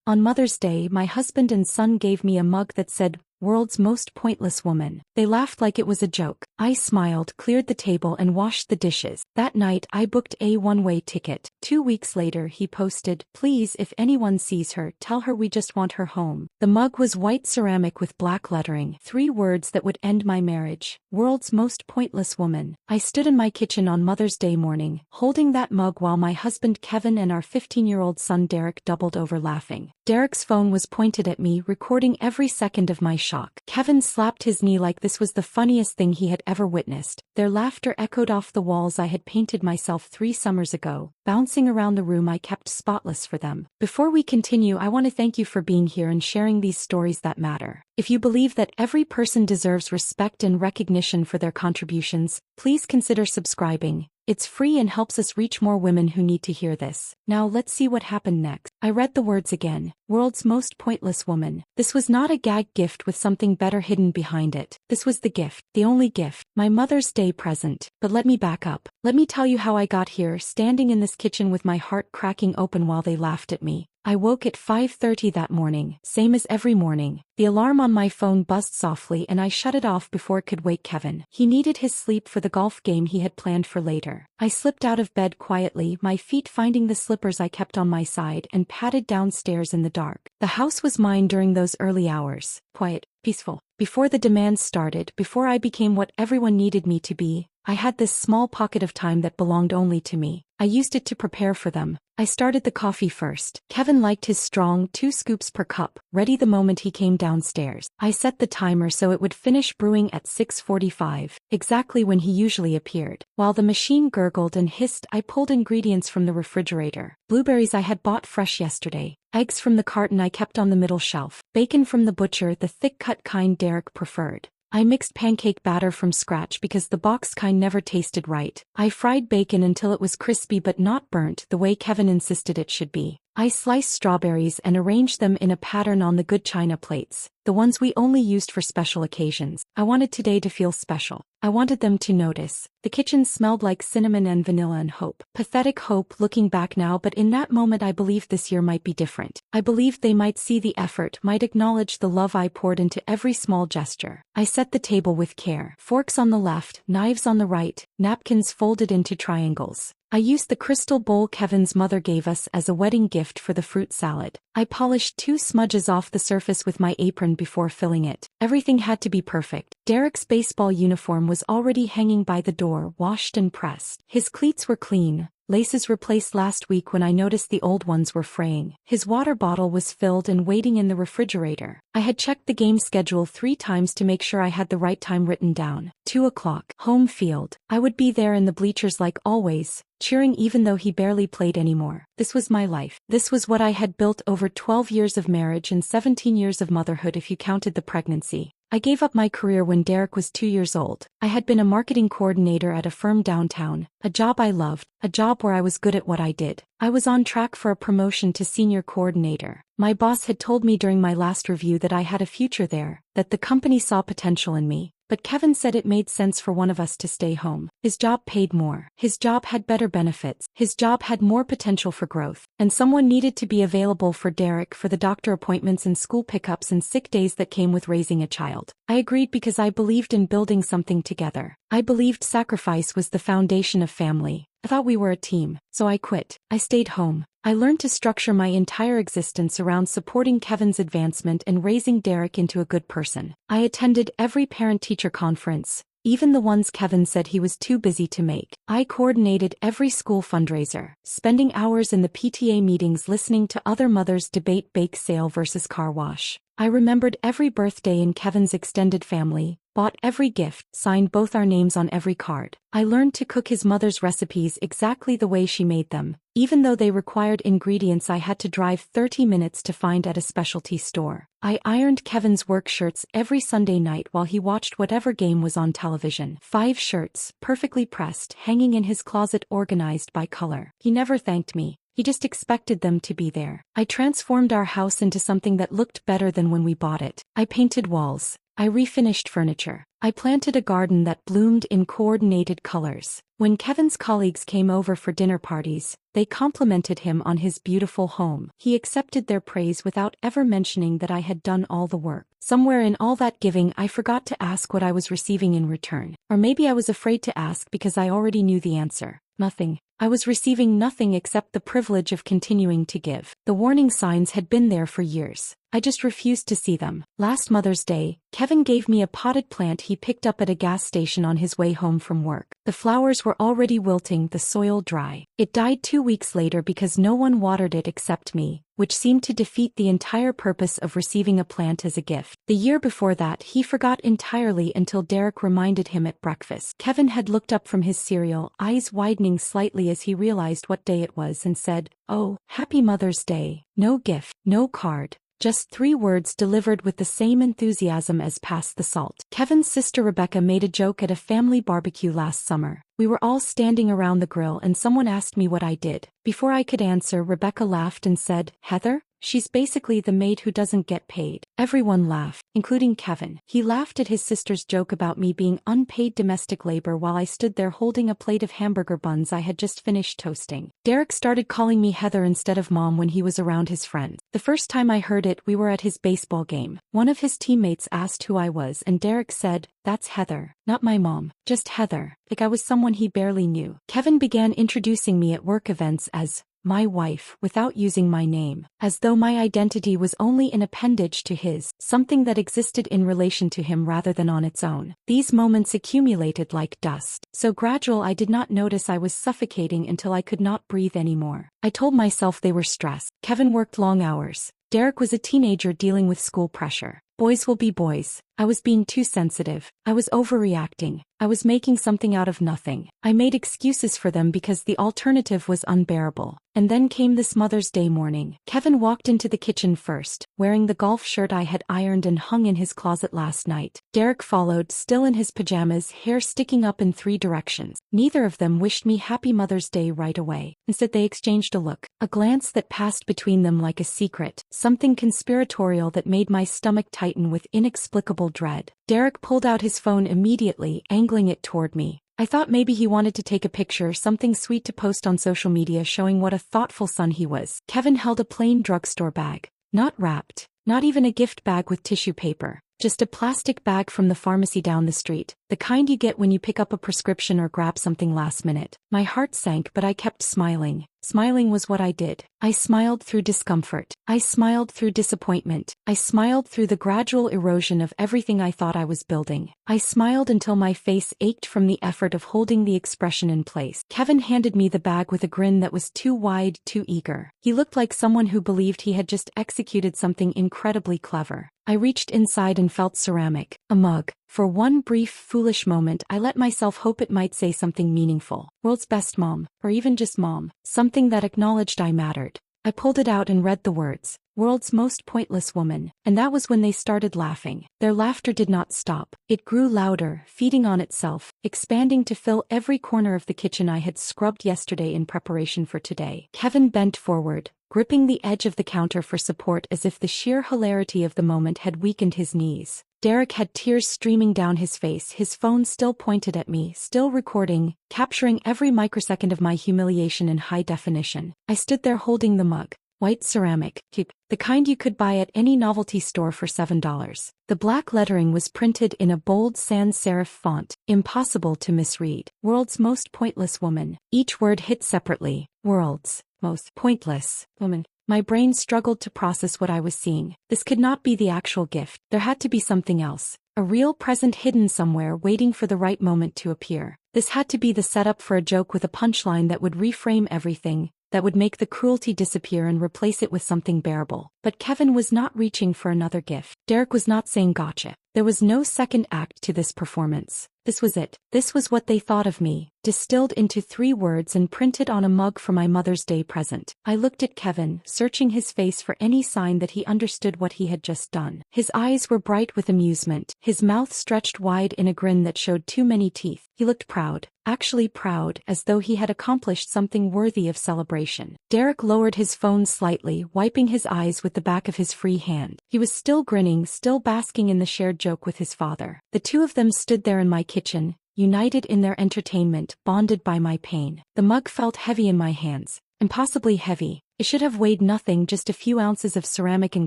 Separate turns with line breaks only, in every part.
On Mother's Day, my husband and son gave me a mug that said, "World's most pointless woman." They laughed like it was a joke. I smiled, cleared the table and washed the dishes. That night I booked a one-way ticket. 2 weeks later he posted, "Please, if anyone sees her, tell her we just want her home." The mug was white ceramic with black lettering, 3 words that would end my marriage. World's most pointless woman. I stood in my kitchen on Mother's Day morning, holding that mug while my husband Kevin and our 15-year-old son Derek doubled over laughing. Derek's phone was pointed at me, recording every second of my shock. Kevin slapped his knee like this was the funniest thing he had ever witnessed. Their laughter echoed off the walls I had painted myself 3 summers ago, bouncing around the room I kept spotless for them. Before we continue, I want to thank you for being here and sharing these stories that matter. If you believe that every person deserves respect and recognition for their contributions, please consider subscribing. It's free and helps us reach more women who need to hear this. Now let's see what happened next. I read the words again. World's most pointless woman. This was not a gag gift with something better hidden behind it. This was the gift, the only gift, my Mother's Day present. But let me back up. Let me tell you how I got here, standing in this kitchen with my heart cracking open while they laughed at me. I woke at 5:30 that morning, same as every morning. The alarm on my phone buzzed softly and I shut it off before it could wake Kevin. He needed his sleep for the golf game he had planned for later. I slipped out of bed quietly, my feet finding the slippers I kept on my side, and padded downstairs in the dark. The house was mine during those early hours. Quiet, peaceful. Before the demands started, before I became what everyone needed me to be, I had this small pocket of time that belonged only to me. I used it to prepare for them. I started the coffee first. Kevin liked his strong, 2 scoops per cup, ready the moment he came downstairs. I set the timer so it would finish brewing at 6:45, exactly when he usually appeared. While the machine gurgled and hissed, I pulled ingredients from the refrigerator. Blueberries I had bought fresh yesterday. Eggs from the carton I kept on the middle shelf. Bacon from the butcher, the thick-cut kind Derek preferred. I mixed pancake batter from scratch because the box kind never tasted right. I fried bacon until it was crispy but not burnt the way Kevin insisted it should be. I sliced strawberries and arranged them in a pattern on the good china plates, the ones we only used for special occasions. I wanted today to feel special. I wanted them to notice. The kitchen smelled like cinnamon and vanilla and hope. Pathetic hope looking back now, but in that moment I believed this year might be different. I believed they might see the effort, might acknowledge the love I poured into every small gesture. I set the table with care. Forks on the left, knives on the right, napkins folded into triangles. I used the crystal bowl Kevin's mother gave us as a wedding gift for the fruit salad. I polished 2 smudges off the surface with my apron before filling it. Everything had to be perfect. Derek's baseball uniform was already hanging by the door, washed and pressed. His cleats were clean, laces replaced last week when I noticed the old ones were fraying. His water bottle was filled and waiting in the refrigerator. I had checked the game schedule 3 times to make sure I had the right time written down. 2 o'clock. Home field. I would be there in the bleachers like always, cheering even though he barely played anymore. This was my life. This was what I had built over 12 years of marriage and 17 years of motherhood if you counted the pregnancy. I gave up my career when Derek was 2 years old. I had been a marketing coordinator at a firm downtown, a job I loved, a job where I was good at what I did. I was on track for a promotion to senior coordinator. My boss had told me during my last review that I had a future there, that the company saw potential in me. But Kevin said it made sense for one of us to stay home. His job paid more. His job had better benefits. His job had more potential for growth. And someone needed to be available for Derek for the doctor appointments and school pickups and sick days that came with raising a child. I agreed because I believed in building something together. I believed sacrifice was the foundation of family. I thought we were a team, so I quit. I stayed home. I learned to structure my entire existence around supporting Kevin's advancement and raising Derek into a good person. I attended every parent-teacher conference, even the ones Kevin said he was too busy to make. I coordinated every school fundraiser, spending hours in the PTA meetings listening to other mothers debate bake sale versus car wash. I remembered every birthday in Kevin's extended family, bought every gift, signed both our names on every card. I learned to cook his mother's recipes exactly the way she made them, even though they required ingredients I had to drive 30 minutes to find at a specialty store. I ironed Kevin's work shirts every Sunday night while he watched whatever game was on television. 5 shirts, perfectly pressed, hanging in his closet organized by color. He never thanked me. He just expected them to be there. I transformed our house into something that looked better than when we bought it. I painted walls. I refinished furniture. I planted a garden that bloomed in coordinated colors. When Kevin's colleagues came over for dinner parties, they complimented him on his beautiful home. He accepted their praise without ever mentioning that I had done all the work. Somewhere in all that giving, I forgot to ask what I was receiving in return. Or maybe I was afraid to ask because I already knew the answer. Nothing. I was receiving nothing except the privilege of continuing to give. The warning signs had been there for years. I just refused to see them. Last Mother's Day, Kevin gave me a potted plant he picked up at a gas station on his way home from work. The flowers were already wilting, the soil dry. It died 2 weeks later because no one watered it except me, which seemed to defeat the entire purpose of receiving a plant as a gift. The year before that, he forgot entirely until Derek reminded him at breakfast. Kevin had looked up from his cereal, eyes widening slightly as he realized what day it was, and said, "Oh, Happy Mother's Day." No gift, no card. Just 3 words delivered with the same enthusiasm as Pass the Salt. Kevin's sister Rebecca made a joke at a family barbecue last summer. We were all standing around the grill and someone asked me what I did. Before I could answer, Rebecca laughed and said, "Heather? She's basically the maid who doesn't get paid." Everyone laughed, including Kevin. He laughed at his sister's joke about me being unpaid domestic labor while I stood there holding a plate of hamburger buns I had just finished toasting. Derek started calling me Heather instead of Mom when he was around his friends. The first time I heard it, we were at his baseball game. One of his teammates asked who I was and Derek said, "That's Heather. Not my mom, just Heather," like I was someone he barely knew. Kevin began introducing me at work events as my wife without using my name, as though my identity was only an appendage to his, something that existed in relation to him rather than on its own. These moments accumulated like dust, so gradual I did not notice I was suffocating until I could not breathe anymore. I told myself they were stress. Kevin worked long hours. Derek was a teenager dealing with school pressure. Boys will be boys. I was being too sensitive. I was overreacting. I was making something out of nothing. I made excuses for them because the alternative was unbearable. And then came this Mother's Day morning. Kevin walked into the kitchen first, wearing the golf shirt I had ironed and hung in his closet last night. Derek followed, still in his pajamas, hair sticking up in 3 directions. Neither of them wished me Happy Mother's Day right away. Instead, they exchanged a look, a glance that passed between them like a secret, something conspiratorial that made my stomach tighten with inexplicable dread. Derek pulled out his phone immediately, angling it toward me. I thought maybe he wanted to take a picture, something sweet to post on social media showing what a thoughtful son he was. Kevin held a plain drugstore bag. Not wrapped. Not even a gift bag with tissue paper. Just a plastic bag from the pharmacy down the street. The kind you get when you pick up a prescription or grab something last minute. My heart sank, but I kept smiling. Smiling was what I did. I smiled through discomfort. I smiled through disappointment. I smiled through the gradual erosion of everything I thought I was building. I smiled until my face ached from the effort of holding the expression in place. Kevin handed me the bag with a grin that was too wide, too eager. He looked like someone who believed he had just executed something incredibly clever. I reached inside and felt ceramic, a mug. For one brief, foolish moment, I let myself hope it might say something meaningful. World's best mom, or even just mom, something that acknowledged I mattered. I pulled it out and read the words, "World's most pointless woman," and that was when they started laughing. Their laughter did not stop. It grew louder, feeding on itself, expanding to fill every corner of the kitchen I had scrubbed yesterday in preparation for today. Kevin bent forward, gripping the edge of the counter for support as if the sheer hilarity of the moment had weakened his knees. Derek had tears streaming down his face, his phone still pointed at me, still recording, capturing every microsecond of my humiliation in high definition. I stood there holding the mug. White ceramic, cheap, the kind you could buy at any novelty store for $7. The black lettering was printed in a bold sans serif font, impossible to misread. World's most pointless woman. Each word hit separately. World's most pointless woman. My brain struggled to process what I was seeing. This could not be the actual gift. There had to be something else. A real present hidden somewhere waiting for the right moment to appear. This had to be the setup for a joke with a punchline that would reframe everything, that would make the cruelty disappear and replace it with something bearable. But Kevin was not reaching for another gift. Derek was not saying gotcha. There was no second act to this performance. This was it. This was what they thought of me, distilled into 3 words and printed on a mug for my Mother's Day present. I looked at Kevin, searching his face for any sign that he understood what he had just done. His eyes were bright with amusement, his mouth stretched wide in a grin that showed too many teeth. He looked proud, actually proud, as though he had accomplished something worthy of celebration. Derek lowered his phone slightly, wiping his eyes with the back of his free hand. He was still grinning, still basking in the shared joke with his father. The 2 of them stood there in my kitchen, united in their entertainment, bonded by my pain. The mug felt heavy in my hands, impossibly heavy. It should have weighed nothing, just a few ounces of ceramic and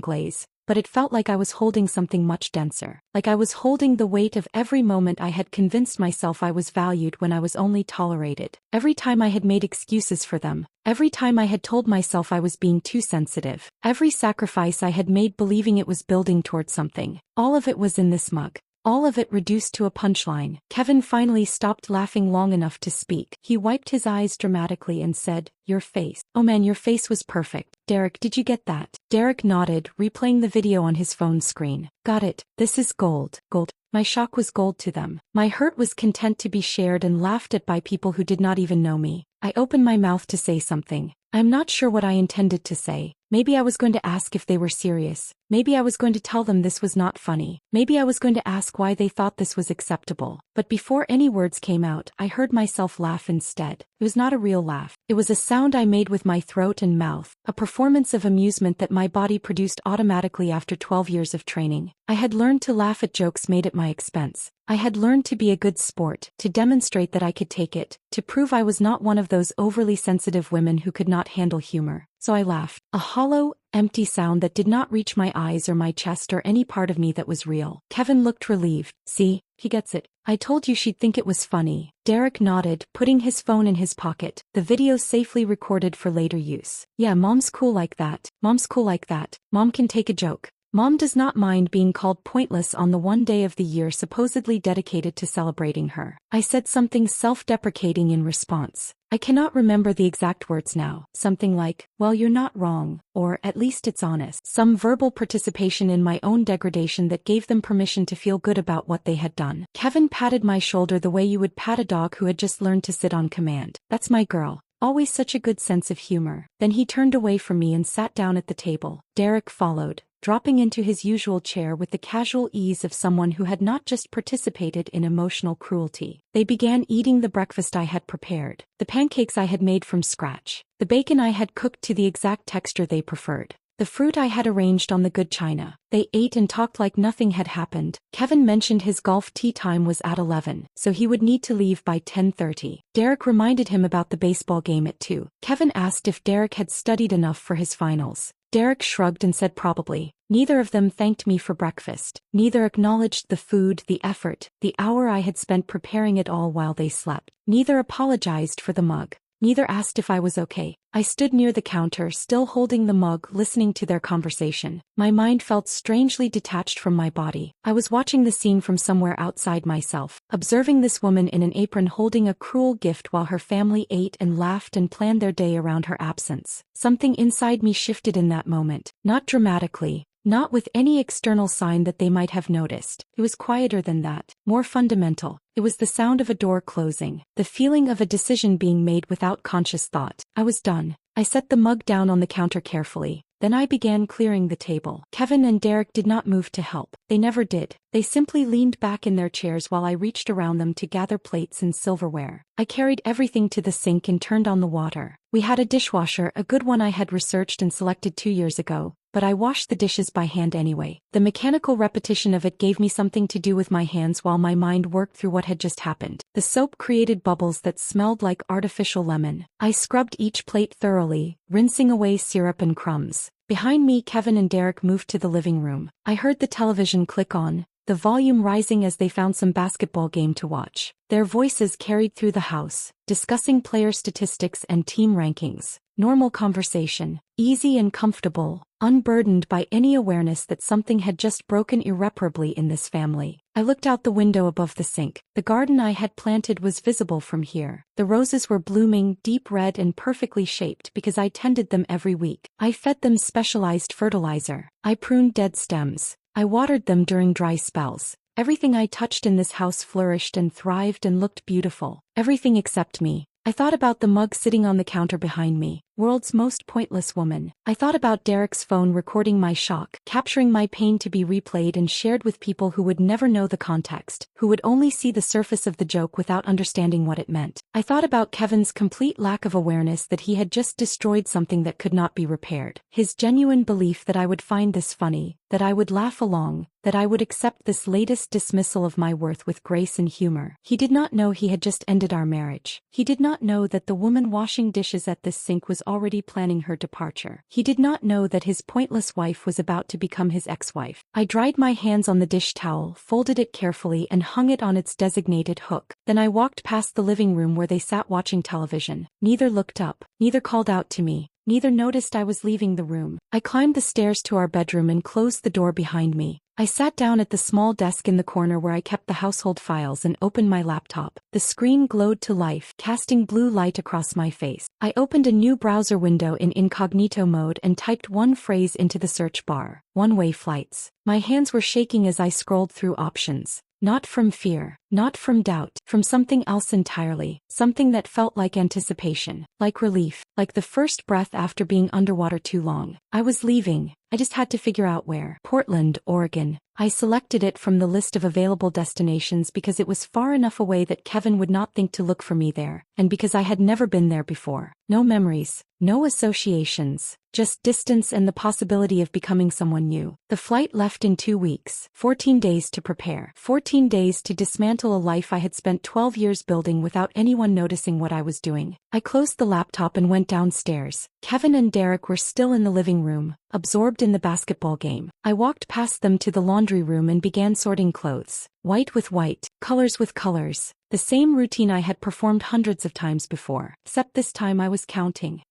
glaze, but it felt like I was holding something much denser. Like I was holding the weight of every moment I had convinced myself I was valued when I was only tolerated. Every time I had made excuses for them. Every time I had told myself I was being too sensitive. Every sacrifice I had made believing it was building toward something. All of it was in this mug. All of it reduced to a punchline. Kevin finally stopped laughing long enough to speak. He wiped his eyes dramatically and said, "Your face. Oh man, your face was perfect. Derek, did you get that?" Derek nodded, replaying the video on his phone screen. "Got it. This is gold." Gold. My shock was gold to them. My hurt was content to be shared and laughed at by people who did not even know me. I opened my mouth to say something. I'm not sure what I intended to say. Maybe I was going to ask if they were serious. Maybe I was going to tell them this was not funny. Maybe I was going to ask why they thought this was acceptable. But before any words came out, I heard myself laugh instead. It was not a real laugh. It was a sound I made with my throat and mouth, a performance of amusement that my body produced automatically after 12 years of training. I had learned to laugh at jokes made at my expense. I had learned to be a good sport, to demonstrate that I could take it, to prove I was not one of those overly sensitive women who could not handle humor. So I laughed. A hollow, empty sound that did not reach my eyes or my chest or any part of me that was real. Kevin looked relieved. "See, he gets it. I told you she'd think it was funny." Derek nodded, putting his phone in his pocket, the video safely recorded for later use. "Yeah, Mom's cool like that. Mom's cool like that. Mom can take a joke. Mom does not mind being called pointless on the one day of the year supposedly dedicated to celebrating her." I said something self-deprecating in response. I cannot remember the exact words now. Something like, "Well, you're not wrong," or "At least it's honest." Some verbal participation in my own degradation that gave them permission to feel good about what they had done. Kevin patted my shoulder the way you would pat a dog who had just learned to sit on command. "That's my girl. Always such a good sense of humor." Then he turned away from me and sat down at the table. Derek followed, dropping into his usual chair with the casual ease of someone who had not just participated in emotional cruelty. They began eating the breakfast I had prepared, the pancakes I had made from scratch, the bacon I had cooked to the exact texture they preferred, the fruit I had arranged on the good china. They ate and talked like nothing had happened. Kevin mentioned his golf tee time was at 11, so he would need to leave by 10:30. Derek reminded him about the baseball game at 2. Kevin asked if Derek had studied enough for his finals. Derek shrugged and said probably. Neither of them thanked me for breakfast. Neither acknowledged the food, the effort, the hour I had spent preparing it all while they slept. Neither apologized for the mug. Neither asked if I was okay. I stood near the counter, still holding the mug, listening to their conversation. My mind felt strangely detached from my body. I was watching the scene from somewhere outside myself, observing this woman in an apron holding a cruel gift while her family ate and laughed and planned their day around her absence. Something inside me shifted in that moment, not dramatically, not with any external sign that they might have noticed. It was quieter than that, more fundamental. It was the sound of a door closing, the feeling of a decision being made without conscious thought. I was done. I set the mug down on the counter carefully. Then I began clearing the table. Kevin and Derek did not move to help. They never did. They simply leaned back in their chairs while I reached around them to gather plates and silverware. I carried everything to the sink and turned on the water. We had a dishwasher, a good one I had researched and selected 2 years ago, but I washed the dishes by hand anyway. The mechanical repetition of it gave me something to do with my hands while my mind worked through what had just happened. The soap created bubbles that smelled like artificial lemon. I scrubbed each plate thoroughly, rinsing away syrup and crumbs. Behind me, Kevin and Derek moved to the living room. I heard the television click on, the volume rising as they found some basketball game to watch. Their voices carried through the house, discussing player statistics and team rankings. Normal conversation, easy and comfortable, unburdened by any awareness that something had just broken irreparably in this family. I looked out the window above the sink. The garden I had planted was visible from here. The roses were blooming, deep red and perfectly shaped because I tended them every week. I fed them specialized fertilizer. I pruned dead stems. I watered them during dry spells. Everything I touched in this house flourished and thrived and looked beautiful. Everything except me. I thought about the mug sitting on the counter behind me. World's most pointless woman. I thought about Derek's phone recording my shock, capturing my pain to be replayed and shared with people who would never know the context, who would only see the surface of the joke without understanding what it meant. I thought about Kevin's complete lack of awareness that he had just destroyed something that could not be repaired. His genuine belief that I would find this funny, that I would laugh along, that I would accept this latest dismissal of my worth with grace and humor. He did not know he had just ended our marriage. He did not know that the woman washing dishes at this sink was already planning her departure. He did not know that his pointless wife was about to become his ex-wife. I dried my hands on the dish towel, folded it carefully and hung it on its designated hook. Then I walked past the living room where they sat watching television. Neither looked up, neither called out to me. Neither noticed I was leaving the room. I climbed the stairs to our bedroom and closed the door behind me. I sat down at the small desk in the corner where I kept the household files and opened my laptop. The screen glowed to life, casting blue light across my face. I opened a new browser window in incognito mode and typed one phrase into the search bar: one-way flights. My hands were shaking as I scrolled through options. Not from fear, not from doubt, from something else entirely, something that felt like anticipation, like relief, like the first breath after being underwater too long. I was leaving. I just had to figure out where. Portland, Oregon. I selected it from the list of available destinations because it was far enough away that Kevin would not think to look for me there, and because I had never been there before. No memories, no associations, just distance and the possibility of becoming someone new. The flight left in 2 weeks, 14 days to prepare, 14 days to dismantle a life I had spent 12 years building without anyone noticing what I was doing. I closed the laptop and went downstairs. Kevin and Derek were still in the living room, absorbed in the basketball game. I walked past them to the laundry room and began sorting clothes. White with white, colors with colors. The same routine I had performed hundreds of times before, except this time I was counting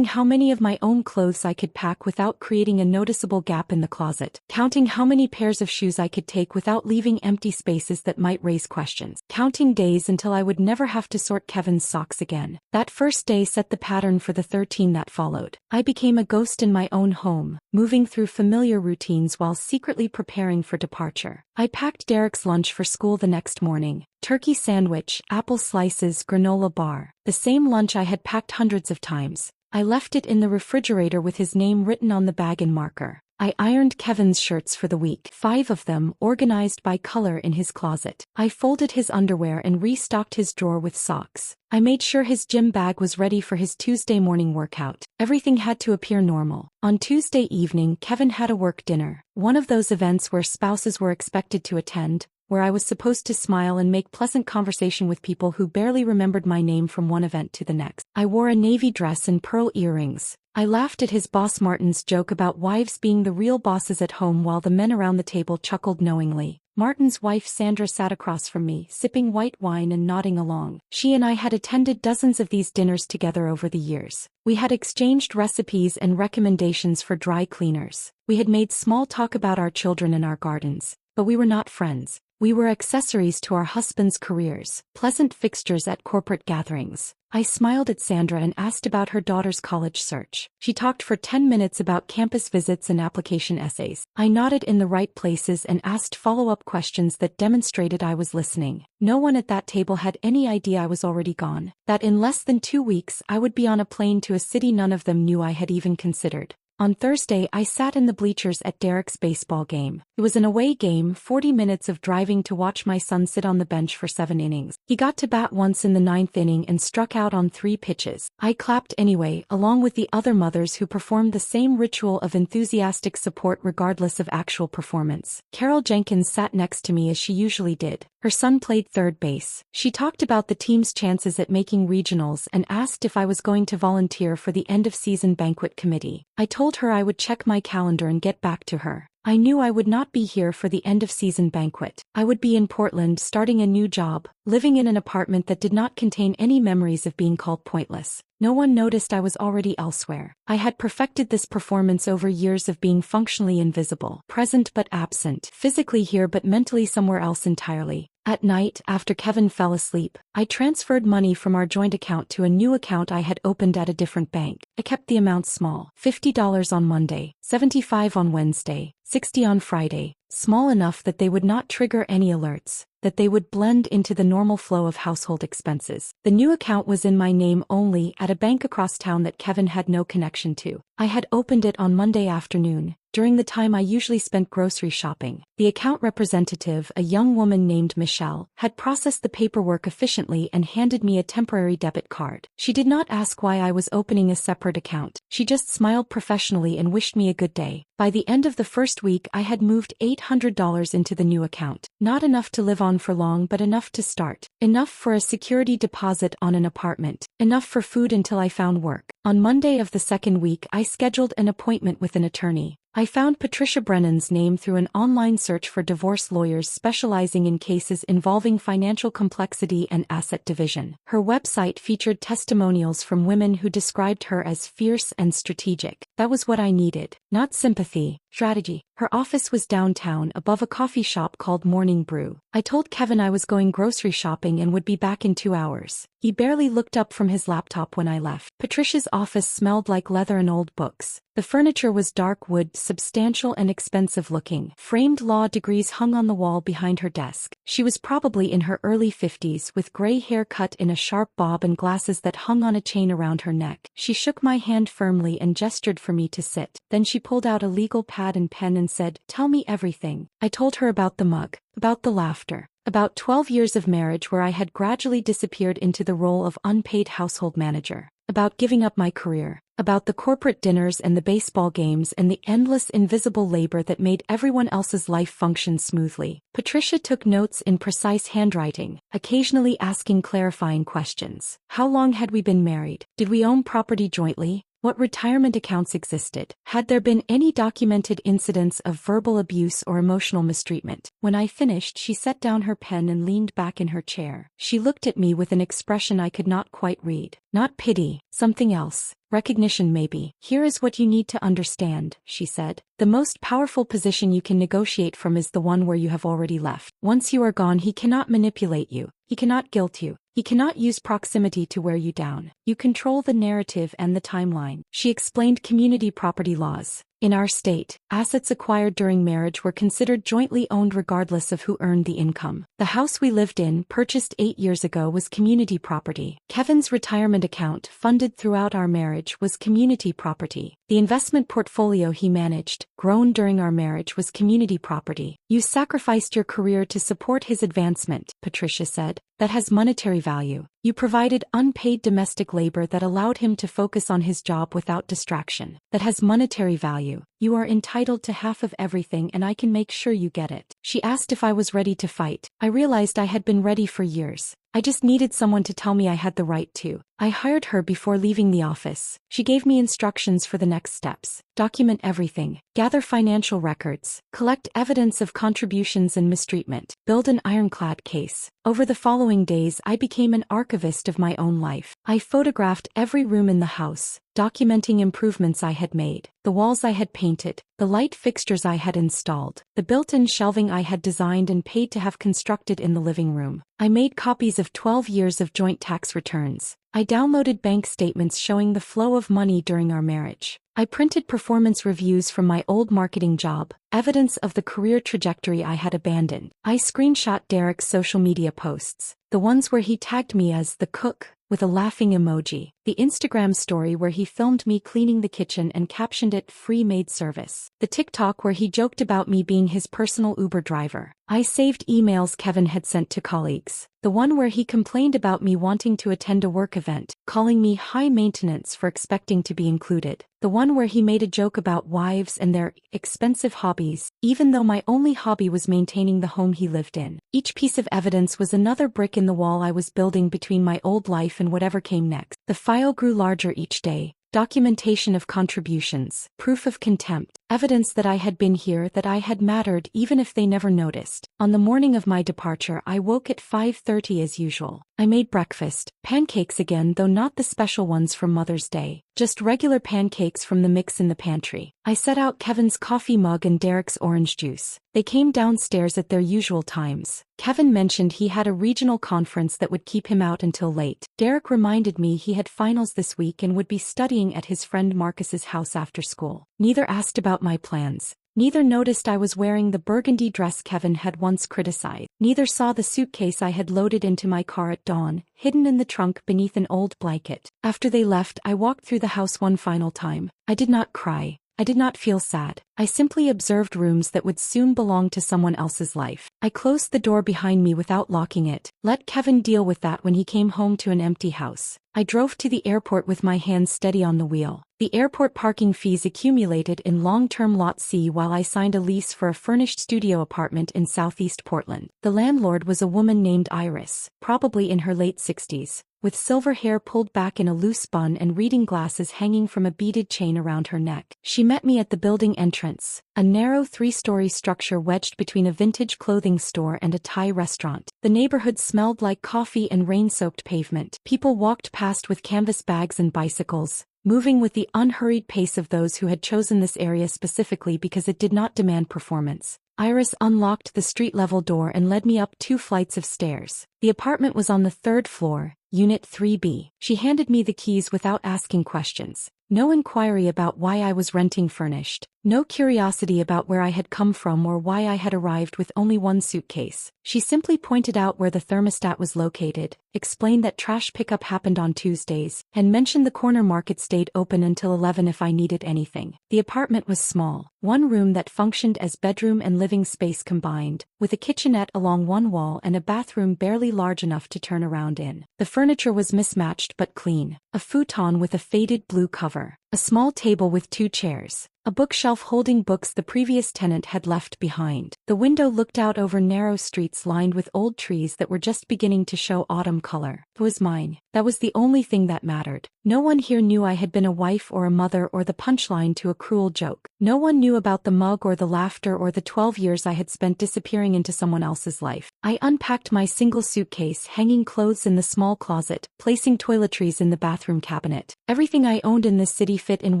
how many of my own clothes I could pack without creating a noticeable gap in the closet, counting how many pairs of shoes I could take without leaving empty spaces that might raise questions, counting days until I would never have to sort Kevin's socks again. That first day set the pattern for the 13 that followed. I became a ghost in my own home, moving through familiar routines while secretly preparing for departure. I packed Derek's lunch for school the next morning. Turkey sandwich, apple slices, granola bar. The same lunch I had packed hundreds of times. I left it in the refrigerator with his name written on the bag in marker. I ironed Kevin's shirts for the week, 5 of them organized by color in his closet. I folded his underwear and restocked his drawer with socks. I made sure his gym bag was ready for his Tuesday morning workout. Everything had to appear normal. On Tuesday evening, Kevin had a work dinner, one of those events where spouses were expected to attend, where I was supposed to smile and make pleasant conversation with people who barely remembered my name from one event to the next. I wore a navy dress and pearl earrings. I laughed at his boss Martin's joke about wives being the real bosses at home while the men around the table chuckled knowingly. Martin's wife Sandra sat across from me, sipping white wine and nodding along. She and I had attended dozens of these dinners together over the years. We had exchanged recipes and recommendations for dry cleaners. We had made small talk about our children and our gardens, but we were not friends. We were accessories to our husbands' careers, pleasant fixtures at corporate gatherings. I smiled at Sandra and asked about her daughter's college search. She talked for 10 minutes about campus visits and application essays. I nodded in the right places and asked follow-up questions that demonstrated I was listening. No one at that table had any idea I was already gone, that in less than 2 weeks I would be on a plane to a city none of them knew I had even considered. On Thursday, I sat in the bleachers at Derek's baseball game. It was an away game, 40 minutes of driving to watch my son sit on the bench for 7 innings. He got to bat once in the 9th inning and struck out on 3 pitches. I clapped anyway, along with the other mothers who performed the same ritual of enthusiastic support regardless of actual performance. Carol Jenkins sat next to me as she usually did. Her son played third base. She talked about the team's chances at making regionals and asked if I was going to volunteer for the end-of-season banquet committee. I told her I would check my calendar and get back to her. I knew I would not be here for the end-of-season banquet. I would be in Portland starting a new job, living in an apartment that did not contain any memories of being called pointless. No one noticed I was already elsewhere. I had perfected this performance over years of being functionally invisible, present but absent, physically here but mentally somewhere else entirely. At night, after Kevin fell asleep, I transferred money from our joint account to a new account I had opened at a different bank. I kept the amount small, $50 on Monday, $75 on Wednesday, 60 on Friday, small enough that they would not trigger any alerts, that they would blend into the normal flow of household expenses. The new account was in my name only at a bank across town that Kevin had no connection to. I had opened it on Monday afternoon, during the time I usually spent grocery shopping. The account representative, a young woman named Michelle, had processed the paperwork efficiently and handed me a temporary debit card. She did not ask why I was opening a separate account. She just smiled professionally and wished me a good day. By the end of the first week, I had moved $800 into the new account. Not enough to live on for long, but enough to start. Enough for a security deposit on an apartment. Enough for food until I found work. On Monday of the second week, I scheduled an appointment with an attorney. I found Patricia Brennan's name through an online search for divorce lawyers specializing in cases involving financial complexity and asset division. Her website featured testimonials from women who described her as fierce and strategic. That was what I needed. Not sympathy, strategy. Her office was downtown above a coffee shop called Morning Brew. I told Kevin I was going grocery shopping and would be back in 2 hours. He barely looked up from his laptop when I left. Patricia's office smelled like leather and old books. The furniture was dark wood, substantial and expensive looking. Framed law degrees hung on the wall behind her desk. She was probably in her early 50s with gray hair cut in a sharp bob and glasses that hung on a chain around her neck. She shook my hand firmly and gestured for me to sit. Then she pulled out a legal pad and pen and said, "Tell me everything." I told her about the mug, about the laughter, about 12 years of marriage where I had gradually disappeared into the role of unpaid household manager, about giving up my career, about the corporate dinners and the baseball games and the endless invisible labor that made everyone else's life function smoothly. Patricia took notes in precise handwriting, occasionally asking clarifying questions. How long had we been married? Did we own property jointly? What retirement accounts existed? Had there been any documented incidents of verbal abuse or emotional mistreatment? When I finished, she set down her pen and leaned back in her chair. She looked at me with an expression I could not quite read. Not pity, something else. Recognition maybe. "Here is what you need to understand," she said. "The most powerful position you can negotiate from is the one where you have already left. Once you are gone, he cannot manipulate you. He cannot guilt you. He cannot use proximity to wear you down. You control the narrative and the timeline." She explained community property laws. In our state, assets acquired during marriage were considered jointly owned regardless of who earned the income. The house we lived in, purchased 8 years ago, was community property. Kevin's retirement account, funded throughout our marriage, was community property. The investment portfolio he managed, grown during our marriage, was community property. "You sacrificed your career to support his advancement," Patricia said. "That has monetary value. You provided unpaid domestic labor that allowed him to focus on his job without distraction. That has monetary value. You are entitled to half of everything and I can make sure you get it." She asked if I was ready to fight. I realized I had been ready for years. I just needed someone to tell me I had the right to. I hired her before leaving the office. She gave me instructions for the next steps. Document everything. Gather financial records. Collect evidence of contributions and mistreatment. Build an ironclad case. Over the following days, I became an archivist of my own life. I photographed every room in the house, documenting improvements I had made, the walls I had painted, the light fixtures I had installed, the built-in shelving I had designed and paid to have constructed in the living room. I made copies of 12 years of joint tax returns. I downloaded bank statements showing the flow of money during our marriage. I printed performance reviews from my old marketing job, evidence of the career trajectory I had abandoned. I screenshot Derek's social media posts, the ones where he tagged me as the cook, with a laughing emoji, the Instagram story where he filmed me cleaning the kitchen and captioned it "free maid service," the TikTok where he joked about me being his personal Uber driver. I saved emails Kevin had sent to colleagues, the one where he complained about me wanting to attend a work event, calling me high maintenance for expecting to be included, the one where he made a joke about wives and their expensive hobbies, even though my only hobby was maintaining the home he lived in. Each piece of evidence was another brick in the wall I was building between my old life and whatever came next. The file grew larger each day. Documentation of contributions, proof of contempt, evidence that I had been here, that I had mattered even if they never noticed. On the morning of my departure, I woke at 5:30 as usual. I made breakfast, pancakes again, though not the special ones from Mother's Day, just regular pancakes from the mix in the pantry. I set out Kevin's coffee mug and Derek's orange juice. They came downstairs at their usual times. Kevin mentioned he had a regional conference that would keep him out until late. Derek reminded me he had finals this week and would be studying at his friend Marcus's house after school. Neither asked about my plans. Neither noticed I was wearing the burgundy dress Kevin had once criticized. Neither saw the suitcase I had loaded into my car at dawn, hidden in the trunk beneath an old blanket. After they left, I walked through the house one final time. I did not cry. I did not feel sad. I simply observed rooms that would soon belong to someone else's life. I closed the door behind me without locking it, let Kevin deal with that when he came home to an empty house. I drove to the airport with my hands steady on the wheel. The airport parking fees accumulated in long-term Lot C while I signed a lease for a furnished studio apartment in southeast Portland. The landlord was a woman named Iris, probably in her late 60s. With silver hair pulled back in a loose bun and reading glasses hanging from a beaded chain around her neck. She met me at the building entrance, a narrow 3-story structure wedged between a vintage clothing store and a Thai restaurant. The neighborhood smelled like coffee and rain-soaked pavement. People walked past with canvas bags and bicycles, moving with the unhurried pace of those who had chosen this area specifically because it did not demand performance. Iris unlocked the street-level door and led me up 2 flights of stairs. The apartment was on the 3rd floor, Unit 3B. She handed me the keys without asking questions. No inquiry about why I was renting furnished. No curiosity about where I had come from or why I had arrived with only one suitcase. She simply pointed out where the thermostat was located, explained that trash pickup happened on Tuesdays, and mentioned the corner market stayed open until 11 if I needed anything. The apartment was small, one room that functioned as bedroom and living space combined, with a kitchenette along one wall and a bathroom barely large enough to turn around in. The furniture was mismatched but clean. A futon with a faded blue cover, a small table with 2 chairs, a bookshelf holding books the previous tenant had left behind. The window looked out over narrow streets lined with old trees that were just beginning to show autumn color. It was mine. That was the only thing that mattered. No one here knew I had been a wife or a mother or the punchline to a cruel joke. No one knew about the mug or the laughter or the 12 years I had spent disappearing into someone else's life. I unpacked my single suitcase, hanging clothes in the small closet, placing toiletries in the bathroom cabinet. Everything I owned in this city fit in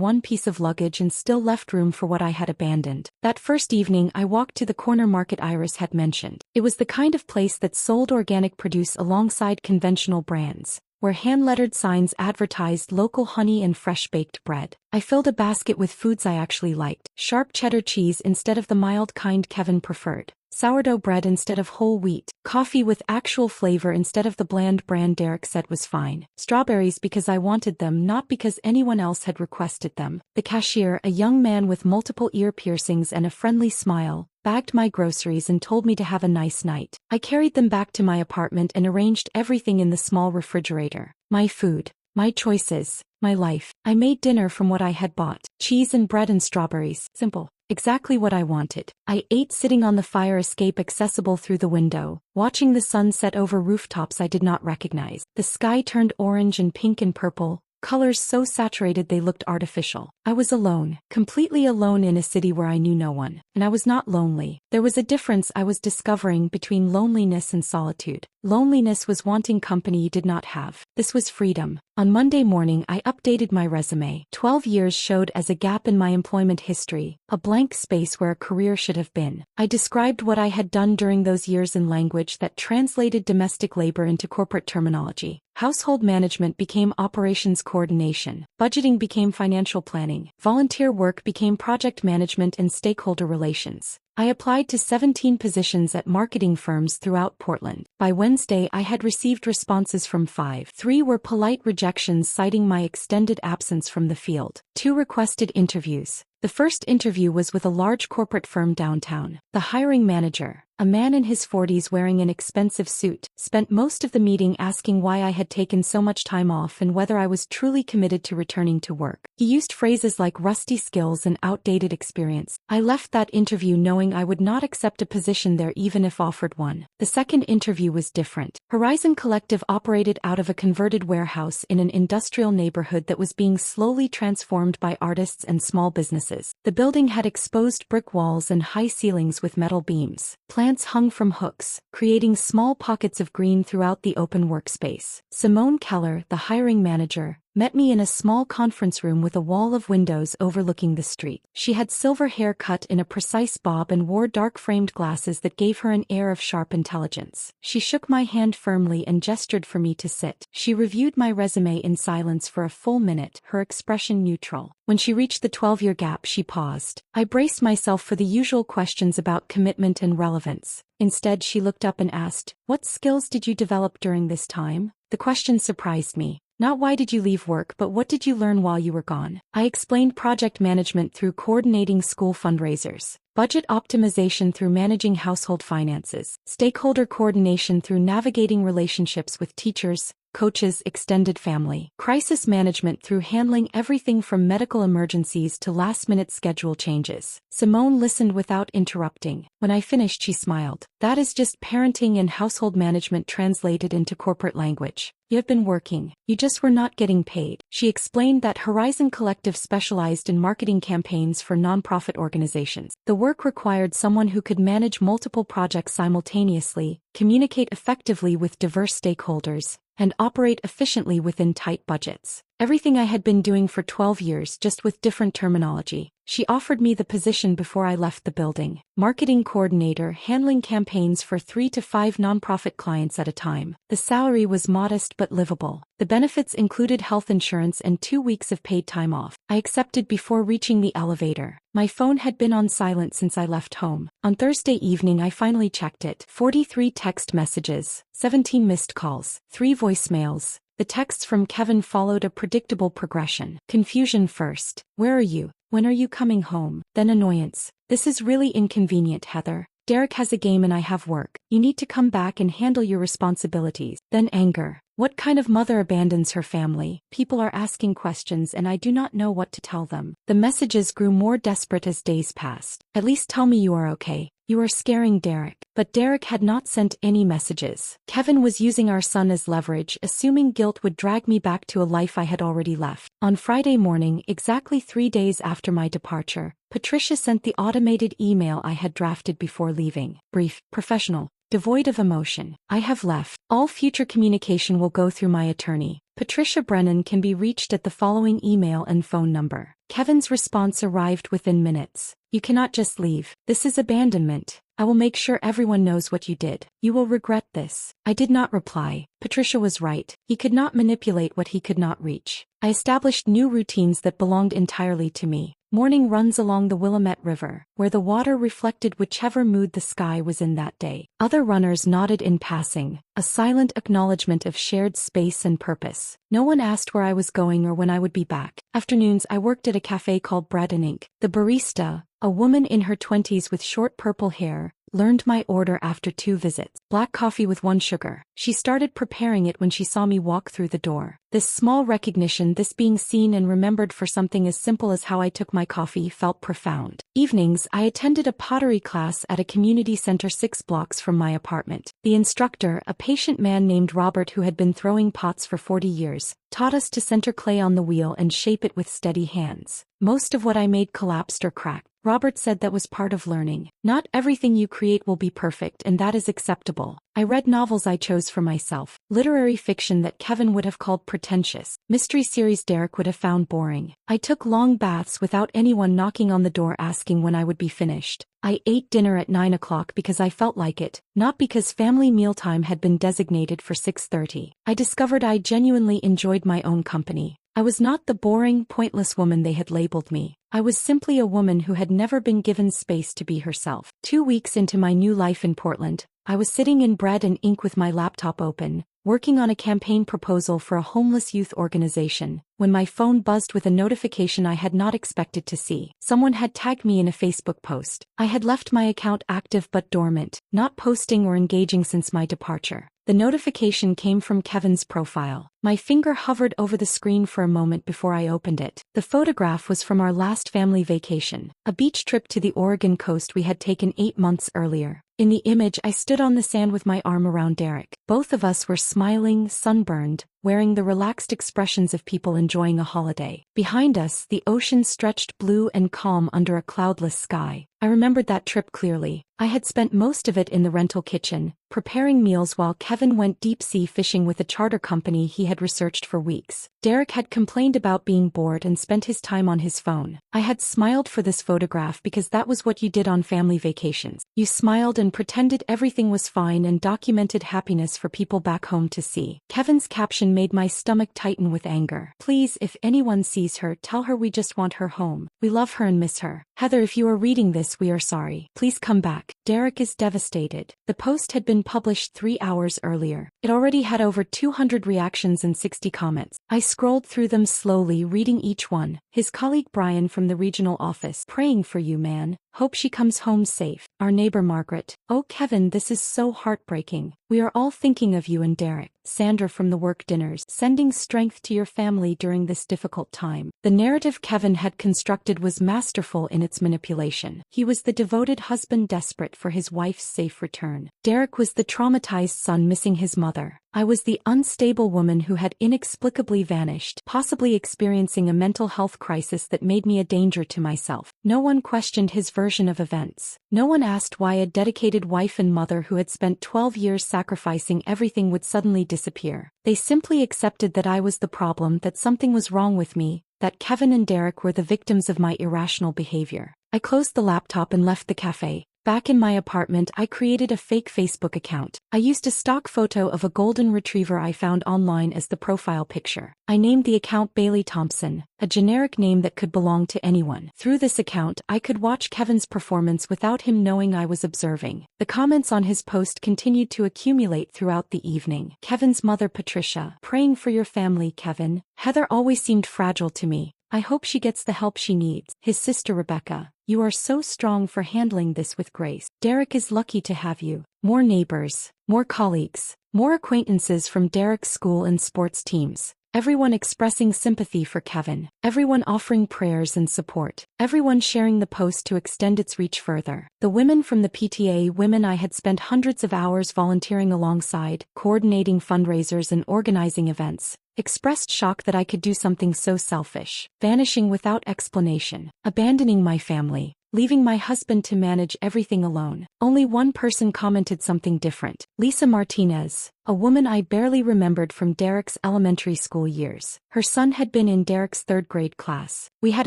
one piece of luggage and still left room for what I had abandoned. That first evening I walked to the corner market Iris had mentioned. It was the kind of place that sold organic produce alongside conventional brands, where hand-lettered signs advertised local honey and fresh-baked bread. I filled a basket with foods I actually liked. Sharp cheddar cheese instead of the mild kind Kevin preferred. Sourdough bread instead of whole wheat. Coffee with actual flavor instead of the bland brand Derek said was fine. Strawberries because I wanted them, not because anyone else had requested them. The cashier, a young man with multiple ear piercings and a friendly smile, bagged my groceries and told me to have a nice night. I carried them back to my apartment and arranged everything in the small refrigerator. My food, my choices, my life. I made dinner from what I had bought. Cheese and bread and strawberries. Simple. Exactly what I wanted. I ate sitting on the fire escape accessible through the window, watching the sun set over rooftops I did not recognize. The sky turned orange and pink and purple, colors so saturated they looked artificial. I was alone, completely alone in a city where I knew no one. And I was not lonely. There was a difference I was discovering between loneliness and solitude. Loneliness was wanting company you did not have. This was freedom. On Monday morning I updated my resume. 12 years showed as a gap in my employment history, a blank space where a career should have been. I described what I had done during those years in language that translated domestic labor into corporate terminology. Household management became operations coordination. Budgeting became financial planning. Volunteer work became project management and stakeholder relations. I applied to 17 positions at marketing firms throughout Portland. By Wednesday I had received responses from 5. 3 were polite rejections citing my extended absence from the field. 2 requested interviews. The first interview was with a large corporate firm downtown. The hiring manager, a man in his 40s wearing an expensive suit, spent most of the meeting asking why I had taken so much time off and whether I was truly committed to returning to work. He used phrases like rusty skills and outdated experience. I left that interview knowing I would not accept a position there even if offered one. The second interview was different. Horizon Collective operated out of a converted warehouse in an industrial neighborhood that was being slowly transformed by artists and small businesses. The building had exposed brick walls and high ceilings with metal beams. Plants hung from hooks, creating small pockets of green throughout the open workspace. Simone Keller, the hiring manager, met me in a small conference room with a wall of windows overlooking the street. She had silver hair cut in a precise bob and wore dark-framed glasses that gave her an air of sharp intelligence. She shook my hand firmly and gestured for me to sit. She reviewed my resume in silence for a full minute, her expression neutral. When she reached the 12-year gap, she paused. I braced myself for the usual questions about commitment and relevance. Instead, she looked up and asked, "What skills did you develop during this time?" The question surprised me. Not why did you leave work, but what did you learn while you were gone? I explained project management through coordinating school fundraisers, budget optimization through managing household finances, stakeholder coordination through navigating relationships with teachers, coaches, extended family, crisis management through handling everything from medical emergencies to last-minute schedule changes. Simone listened without interrupting. When I finished, she smiled. That is just parenting and household management translated into corporate language. You have been working. You just were not getting paid. She explained that Horizon Collective specialized in marketing campaigns for nonprofit organizations. The work required someone who could manage multiple projects simultaneously, communicate effectively with diverse stakeholders, and operate efficiently within tight budgets. Everything I had been doing for 12 years, just with different terminology. She offered me the position before I left the building. Marketing coordinator, handling campaigns for 3 to 5 nonprofit clients at a time. The salary was modest but livable. The benefits included health insurance and 2 weeks of paid time off. I accepted before reaching the elevator. My phone had been on silent since I left home. On Thursday evening, I finally checked it. 43 text messages, 17 missed calls, 3 voicemails. The texts from Kevin followed a predictable progression. Confusion first. Where are you? When are you coming home? Then annoyance. This is really inconvenient, Heather. Derek has a game and I have work. You need to come back and handle your responsibilities. Then anger. What kind of mother abandons her family? People are asking questions and I do not know what to tell them. The messages grew more desperate as days passed. At least tell me you are okay. You are scaring Derek. But Derek had not sent any messages. Kevin was using our son as leverage, assuming guilt would drag me back to a life I had already left. On Friday morning, exactly 3 days after my departure, Patricia sent the automated email I had drafted before leaving. Brief, professional, devoid of emotion. I have left. All future communication will go through my attorney. Patricia Brennan can be reached at the following email and phone number. Kevin's response arrived within minutes. You cannot just leave. This is abandonment. I will make sure everyone knows what you did. You will regret this. I did not reply. Patricia was right. He could not manipulate what he could not reach. I established new routines that belonged entirely to me. Morning runs along the Willamette River, where the water reflected whichever mood the sky was in that day. Other runners nodded in passing, a silent acknowledgement of shared space and purpose. No one asked where I was going or when I would be back. Afternoons, I worked at a cafe called Bread and Ink. The barista, a woman in her 20s with short purple hair, learned my order after 2 visits. Black coffee with 1 sugar. She started preparing it when she saw me walk through the door. This small recognition, this being seen and remembered for something as simple as how I took my coffee, felt profound. Evenings, I attended a pottery class at a community center 6 blocks from my apartment. The instructor, a patient man named Robert who had been throwing pots for 40 years, taught us to center clay on the wheel and shape it with steady hands. Most of what I made collapsed or cracked. Robert said that was part of learning. Not everything you create will be perfect, and that is acceptable. I read novels I chose for myself. Literary fiction that Kevin would have called pretentious. Mystery series Derek would have found boring. I took long baths without anyone knocking on the door asking when I would be finished. I ate dinner at 9 o'clock because I felt like it, not because family mealtime had been designated for 6:30. I discovered I genuinely enjoyed my own company. I was not the boring, pointless woman they had labeled me. I was simply a woman who had never been given space to be herself. 2 weeks into my new life in Portland, I was sitting in Bread and Ink with my laptop open, working on a campaign proposal for a homeless youth organization, when my phone buzzed with a notification I had not expected to see. Someone had tagged me in a Facebook post. I had left my account active but dormant, not posting or engaging since my departure. The notification came from Kevin's profile. My finger hovered over the screen for a moment before I opened it. The photograph was from our last family vacation, a beach trip to the Oregon coast we had taken 8 months earlier. In the image, I stood on the sand with my arm around Derek. Both of us were smiling, sunburned, wearing the relaxed expressions of people enjoying a holiday. Behind us, the ocean stretched blue and calm under a cloudless sky. I remembered that trip clearly. I had spent most of it in the rental kitchen, preparing meals while Kevin went deep-sea fishing with a charter company he had researched for weeks. Derek had complained about being bored and spent his time on his phone. I had smiled for this photograph because that was what you did on family vacations. You smiled and pretended everything was fine and documented happiness for people back home to see. Kevin's caption made my stomach tighten with anger. Please, if anyone sees her, tell her we just want her home. We love her and miss her. Heather, if you are reading this, we are sorry. Please come back. Derek is devastated. The post had been published 3 hours earlier. It already had over 200 reactions and 60 comments. I scrolled through them slowly, reading each one. His colleague Brian from the regional office. Praying for you, man. Hope she comes home safe. Our neighbor Margaret. Oh Kevin, this is so heartbreaking. We are all thinking of you and Derek. Sandra from the work dinners. Sending strength to your family during this difficult time. The narrative Kevin had constructed was masterful in its manipulation. He was the devoted husband desperate for his wife's safe return. Derek was the traumatized son missing his mother. I was the unstable woman who had inexplicably vanished, possibly experiencing a mental health crisis that made me a danger to myself. No one questioned his version of events. No one asked why a dedicated wife and mother who had spent 12 years sacrificing everything would suddenly disappear. They simply accepted that I was the problem, that something was wrong with me, that Kevin and Derek were the victims of my irrational behavior. I closed the laptop and left the cafe. Back in my apartment, I created a fake Facebook account. I used a stock photo of a golden retriever I found online as the profile picture. I named the account Bailey Thompson, a generic name that could belong to anyone. Through this account, I could watch Kevin's performance without him knowing I was observing. The comments on his post continued to accumulate throughout the evening. Kevin's mother Patricia. Praying for your family, Kevin. Heather always seemed fragile to me. I hope she gets the help she needs. His sister Rebecca. You are so strong for handling this with grace. Derek is lucky to have you. More neighbors, more colleagues, more acquaintances from Derek's school and sports teams. Everyone expressing sympathy for Kevin. Everyone offering prayers and support. Everyone sharing the post to extend its reach further. The women from the PTA, women I had spent hundreds of hours volunteering alongside, coordinating fundraisers and organizing events, expressed shock that I could do something so selfish. Vanishing without explanation. Abandoning my family. Leaving my husband to manage everything alone. Only one person commented something different. Lisa Martinez, a woman I barely remembered from Derek's elementary school years. Her son had been in Derek's 3rd grade class. We had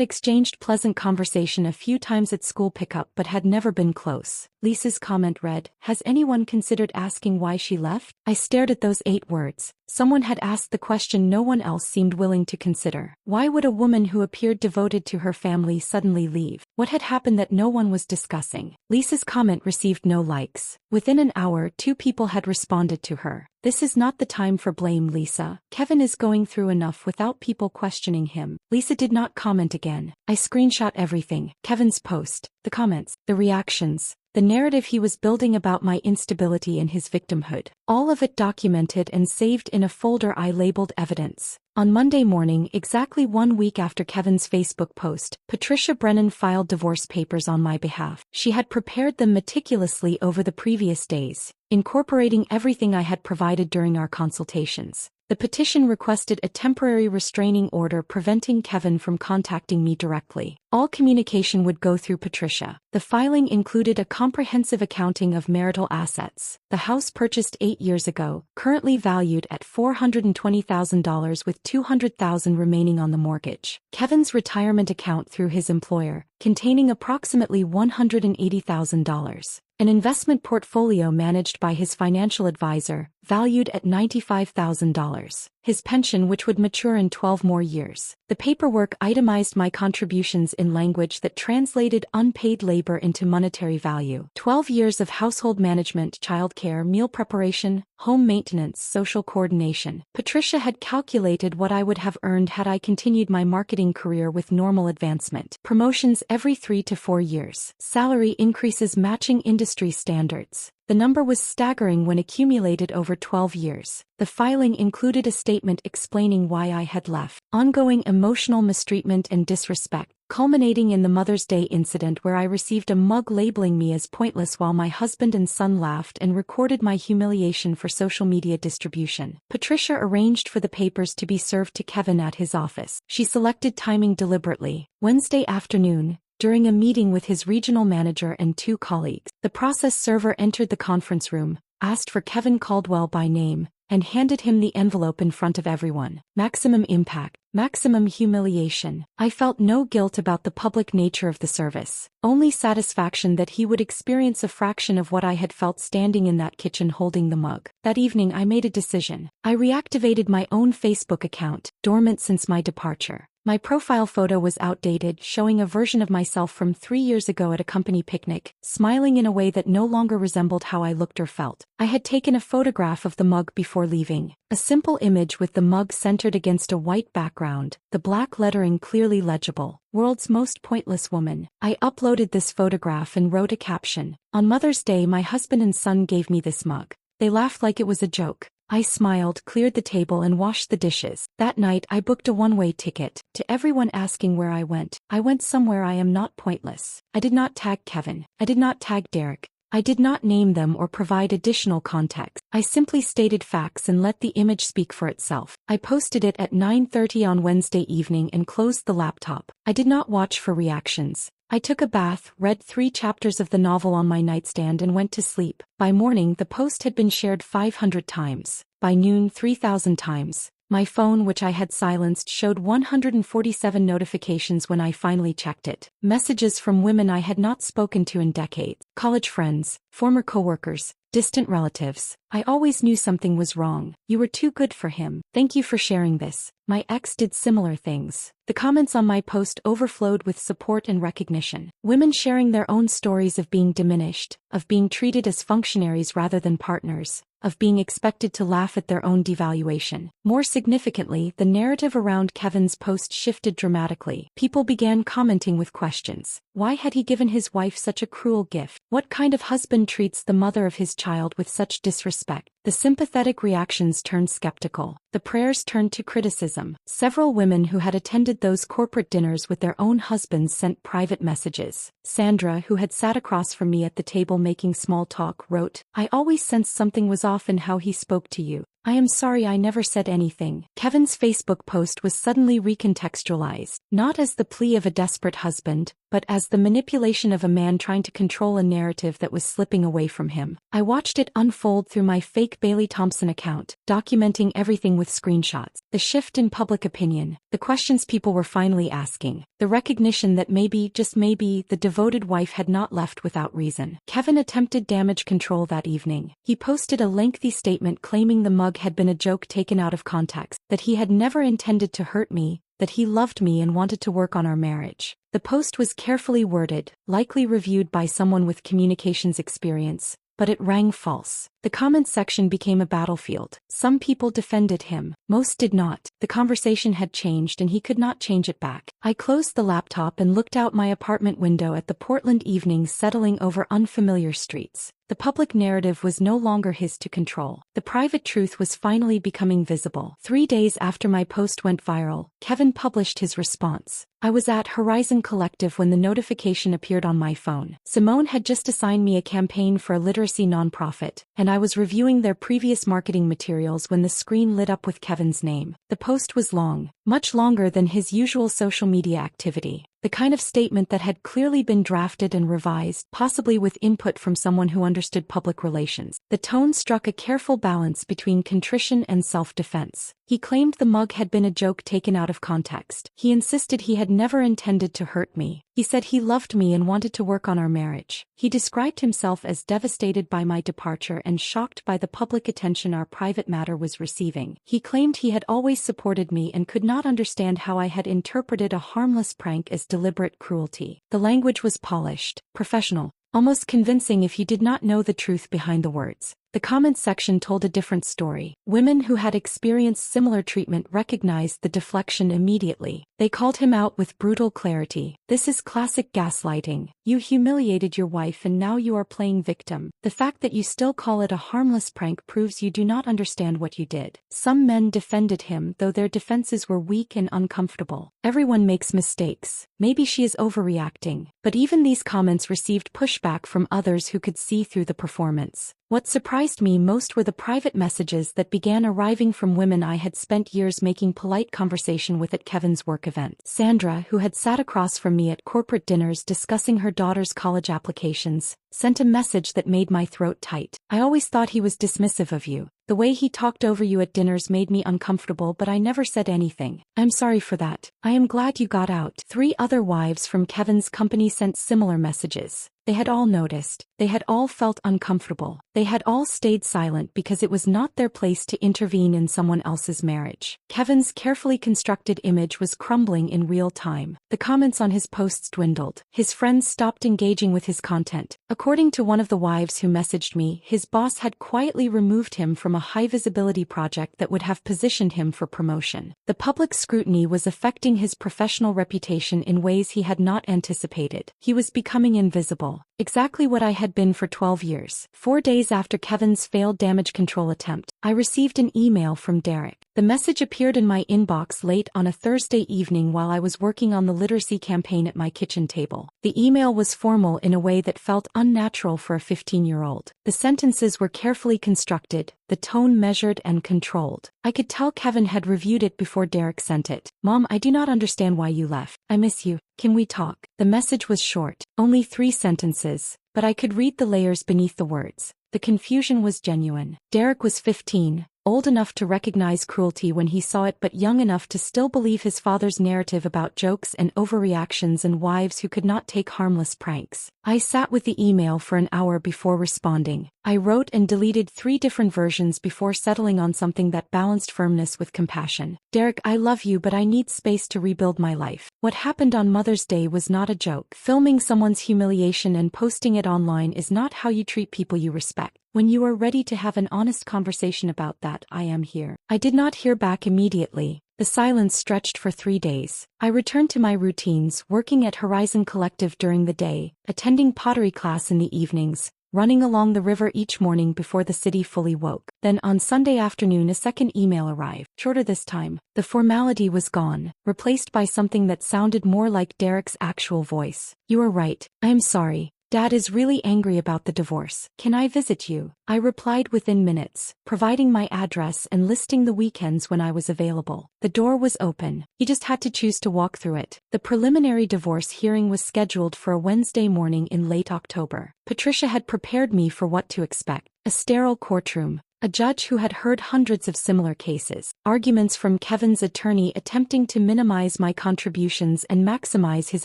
exchanged pleasant conversation a few times at school pickup but had never been close. Lisa's comment read, "Has anyone considered asking why she left?" I stared at those 8 words. Someone had asked the question no one else seemed willing to consider. Why would a woman who appeared devoted to her family suddenly leave? What had happened that no one was discussing? Lisa's comment received no likes. Within an hour, 2 people had responded to her. This is not the time for blame, Lisa. Kevin is going through enough without people questioning him. Lisa did not comment again. I screenshot everything. Kevin's post, the comments, the reactions, the narrative he was building about my instability and his victimhood. All of it documented and saved in a folder I labeled evidence. On Monday morning, exactly 1 week after Kevin's Facebook post, Patricia Brennan filed divorce papers on my behalf. She had prepared them meticulously over the previous days, incorporating everything I had provided during our consultations. The petition requested a temporary restraining order preventing Kevin from contacting me directly. All communication would go through Patricia. The filing included a comprehensive accounting of marital assets. The house purchased 8 years ago, currently valued at $420,000 with $200,000 remaining on the mortgage. Kevin's retirement account through his employer, containing approximately $180,000. An investment portfolio managed by his financial advisor, valued at $95,000. His pension, which would mature in 12 more years. The paperwork itemized my contributions in language that translated unpaid labor into monetary value. 12 years of household management, childcare, meal preparation, home maintenance, social coordination. Patricia had calculated what I would have earned had I continued my marketing career with normal advancement. Promotions every 3 to 4 years. Salary increases matching industry standards. The number was staggering when accumulated over 12 years. The filing included a statement explaining why I had left. Ongoing emotional mistreatment and disrespect, culminating in the Mother's Day incident where I received a mug labeling me as pointless while my husband and son laughed and recorded my humiliation for social media distribution. Patricia arranged for the papers to be served to Kevin at his office. She selected timing deliberately. Wednesday afternoon, during a meeting with his regional manager and 2 colleagues. The process server entered the conference room, asked for Kevin Caldwell by name, and handed him the envelope in front of everyone. Maximum impact, maximum humiliation. I felt no guilt about the public nature of the service, only satisfaction that he would experience a fraction of what I had felt standing in that kitchen holding the mug. That evening I made a decision. I reactivated my own Facebook account, dormant since my departure. My profile photo was outdated, showing a version of myself from 3 years ago at a company picnic, smiling in a way that no longer resembled how I looked or felt. I had taken a photograph of the mug before leaving, a simple image with the mug centered against a white background, the black lettering clearly legible. World's most pointless woman. I uploaded this photograph and wrote a caption. On Mother's Day, my husband and son gave me this mug. They laughed like it was a joke. I smiled, cleared the table and washed the dishes. That night I booked a one-way ticket. To everyone asking where I went somewhere I am not pointless. I did not tag Kevin. I did not tag Derek. I did not name them or provide additional context. I simply stated facts and let the image speak for itself. I posted it at 9:30 on Wednesday evening and closed the laptop. I did not watch for reactions. I took a bath, read 3 chapters of the novel on my nightstand and went to sleep. By morning the post had been shared 500 times. By noon 3,000 times. My phone, which I had silenced, showed 147 notifications when I finally checked it. Messages from women I had not spoken to in decades. College friends, former coworkers, distant relatives. I always knew something was wrong. You were too good for him. Thank you for sharing this. My ex did similar things. The comments on my post overflowed with support and recognition. Women sharing their own stories of being diminished, of being treated as functionaries rather than partners, of being expected to laugh at their own devaluation. More significantly, the narrative around Kevin's post shifted dramatically. People began commenting with questions. Why had he given his wife such a cruel gift? What kind of husband treats the mother of his child with such disrespect? The sympathetic reactions turned skeptical. The prayers turned to criticism. Several women who had attended those corporate dinners with their own husbands sent private messages. Sandra, who had sat across from me at the table making small talk, wrote, "I always sensed something was off in how he spoke to you. I am sorry I never said anything." Kevin's Facebook post was suddenly recontextualized, not as the plea of a desperate husband, but as the manipulation of a man trying to control a narrative that was slipping away from him. I watched it unfold through my fake Bailey Thompson account, documenting everything with screenshots. The shift in public opinion, the questions people were finally asking, the recognition that maybe, just maybe, the devoted wife had not left without reason. Kevin attempted damage control that evening. He posted a lengthy statement claiming the mug had been a joke taken out of context, that he had never intended to hurt me, that he loved me and wanted to work on our marriage. The post was carefully worded, likely reviewed by someone with communications experience, but it rang false. The comment section became a battlefield. Some people defended him, most did not. The conversation had changed and he could not change it back. I closed the laptop and looked out my apartment window at the Portland evenings settling over unfamiliar streets. The public narrative was no longer his to control. The private truth was finally becoming visible. 3 days after my post went viral, Kevin published his response. I was at Horizon Collective when the notification appeared on my phone. Simone had just assigned me a campaign for a literacy nonprofit, and I was reviewing their previous marketing materials when the screen lit up with Kevin's name. The post was long, much longer than his usual social media activity. The kind of statement that had clearly been drafted and revised, possibly with input from someone who understood public relations. The tone struck a careful balance between contrition and self-defense. He claimed the mug had been a joke taken out of context. He insisted he had never intended to hurt me. He said he loved me and wanted to work on our marriage. He described himself as devastated by my departure and shocked by the public attention our private matter was receiving. He claimed he had always supported me and could not understand how I had interpreted a harmless prank as deliberate cruelty. The language was polished, professional, almost convincing if you did not know the truth behind the words. The comment section told a different story. Women who had experienced similar treatment recognized the deflection immediately. They called him out with brutal clarity. "This is classic gaslighting. You humiliated your wife and now you are playing victim. The fact that you still call it a harmless prank proves you do not understand what you did. Some men defended him, though their defenses were weak and uncomfortable. Everyone makes mistakes. Maybe she is overreacting. But even these comments received pushback from others who could see through the performance. What surprised me most were the private messages that began arriving from women I had spent years making polite conversation with at Kevin's work event. Sandra, who had sat across from me at corporate dinners discussing her daughter's college applications, sent a message that made my throat tight. I always thought he was dismissive of you. The way he talked over you at dinners made me uncomfortable, but I never said anything. I'm sorry for that. I am glad you got out. 3 other wives from Kevin's company sent similar messages. They had all noticed. They had all felt uncomfortable. They had all stayed silent because it was not their place to intervene in someone else's marriage. Kevin's carefully constructed image was crumbling in real time. The comments on his posts dwindled. His friends stopped engaging with his content. According to one of the wives who messaged me, his boss had quietly removed him from a high-visibility project that would have positioned him for promotion. The public scrutiny was affecting his professional reputation in ways he had not anticipated. He was becoming invisible. Exactly what I had been for 12 years. 4 days after Kevin's failed damage control attempt, I received an email from Derek. The message appeared in my inbox late on a Thursday evening while I was working on the literacy campaign at my kitchen table. The email was formal in a way that felt unnatural for a 15-year-old. The sentences were carefully constructed, the tone measured and controlled. I could tell Kevin had reviewed it before Derek sent it. Mom, I do not understand why you left. I miss you. Can we talk? The message was short, only 3 sentences, but I could read the layers beneath the words. The confusion was genuine. Derek was 15, old enough to recognize cruelty when he saw it but young enough to still believe his father's narrative about jokes and overreactions and wives who could not take harmless pranks. I sat with the email for an hour before responding. I wrote and deleted 3 different versions before settling on something that balanced firmness with compassion. Derek, I love you, but I need space to rebuild my life. What happened on Mother's Day was not a joke. Filming someone's humiliation and posting it online is not how you treat people you respect. When you are ready to have an honest conversation about that, I am here. I did not hear back immediately. The silence stretched for 3 days. I returned to my routines, working at Horizon Collective during the day, attending pottery class in the evenings, running along the river each morning before the city fully woke. Then on Sunday afternoon a second email arrived, shorter this time. The formality was gone, replaced by something that sounded more like Derek's actual voice. You are right. I am sorry. Dad is really angry about the divorce. Can I visit you? I replied within minutes, providing my address and listing the weekends when I was available. The door was open. He just had to choose to walk through it. The preliminary divorce hearing was scheduled for a Wednesday morning in late October. Patricia had prepared me for what to expect. A sterile courtroom. A judge who had heard hundreds of similar cases. Arguments from Kevin's attorney attempting to minimize my contributions and maximize his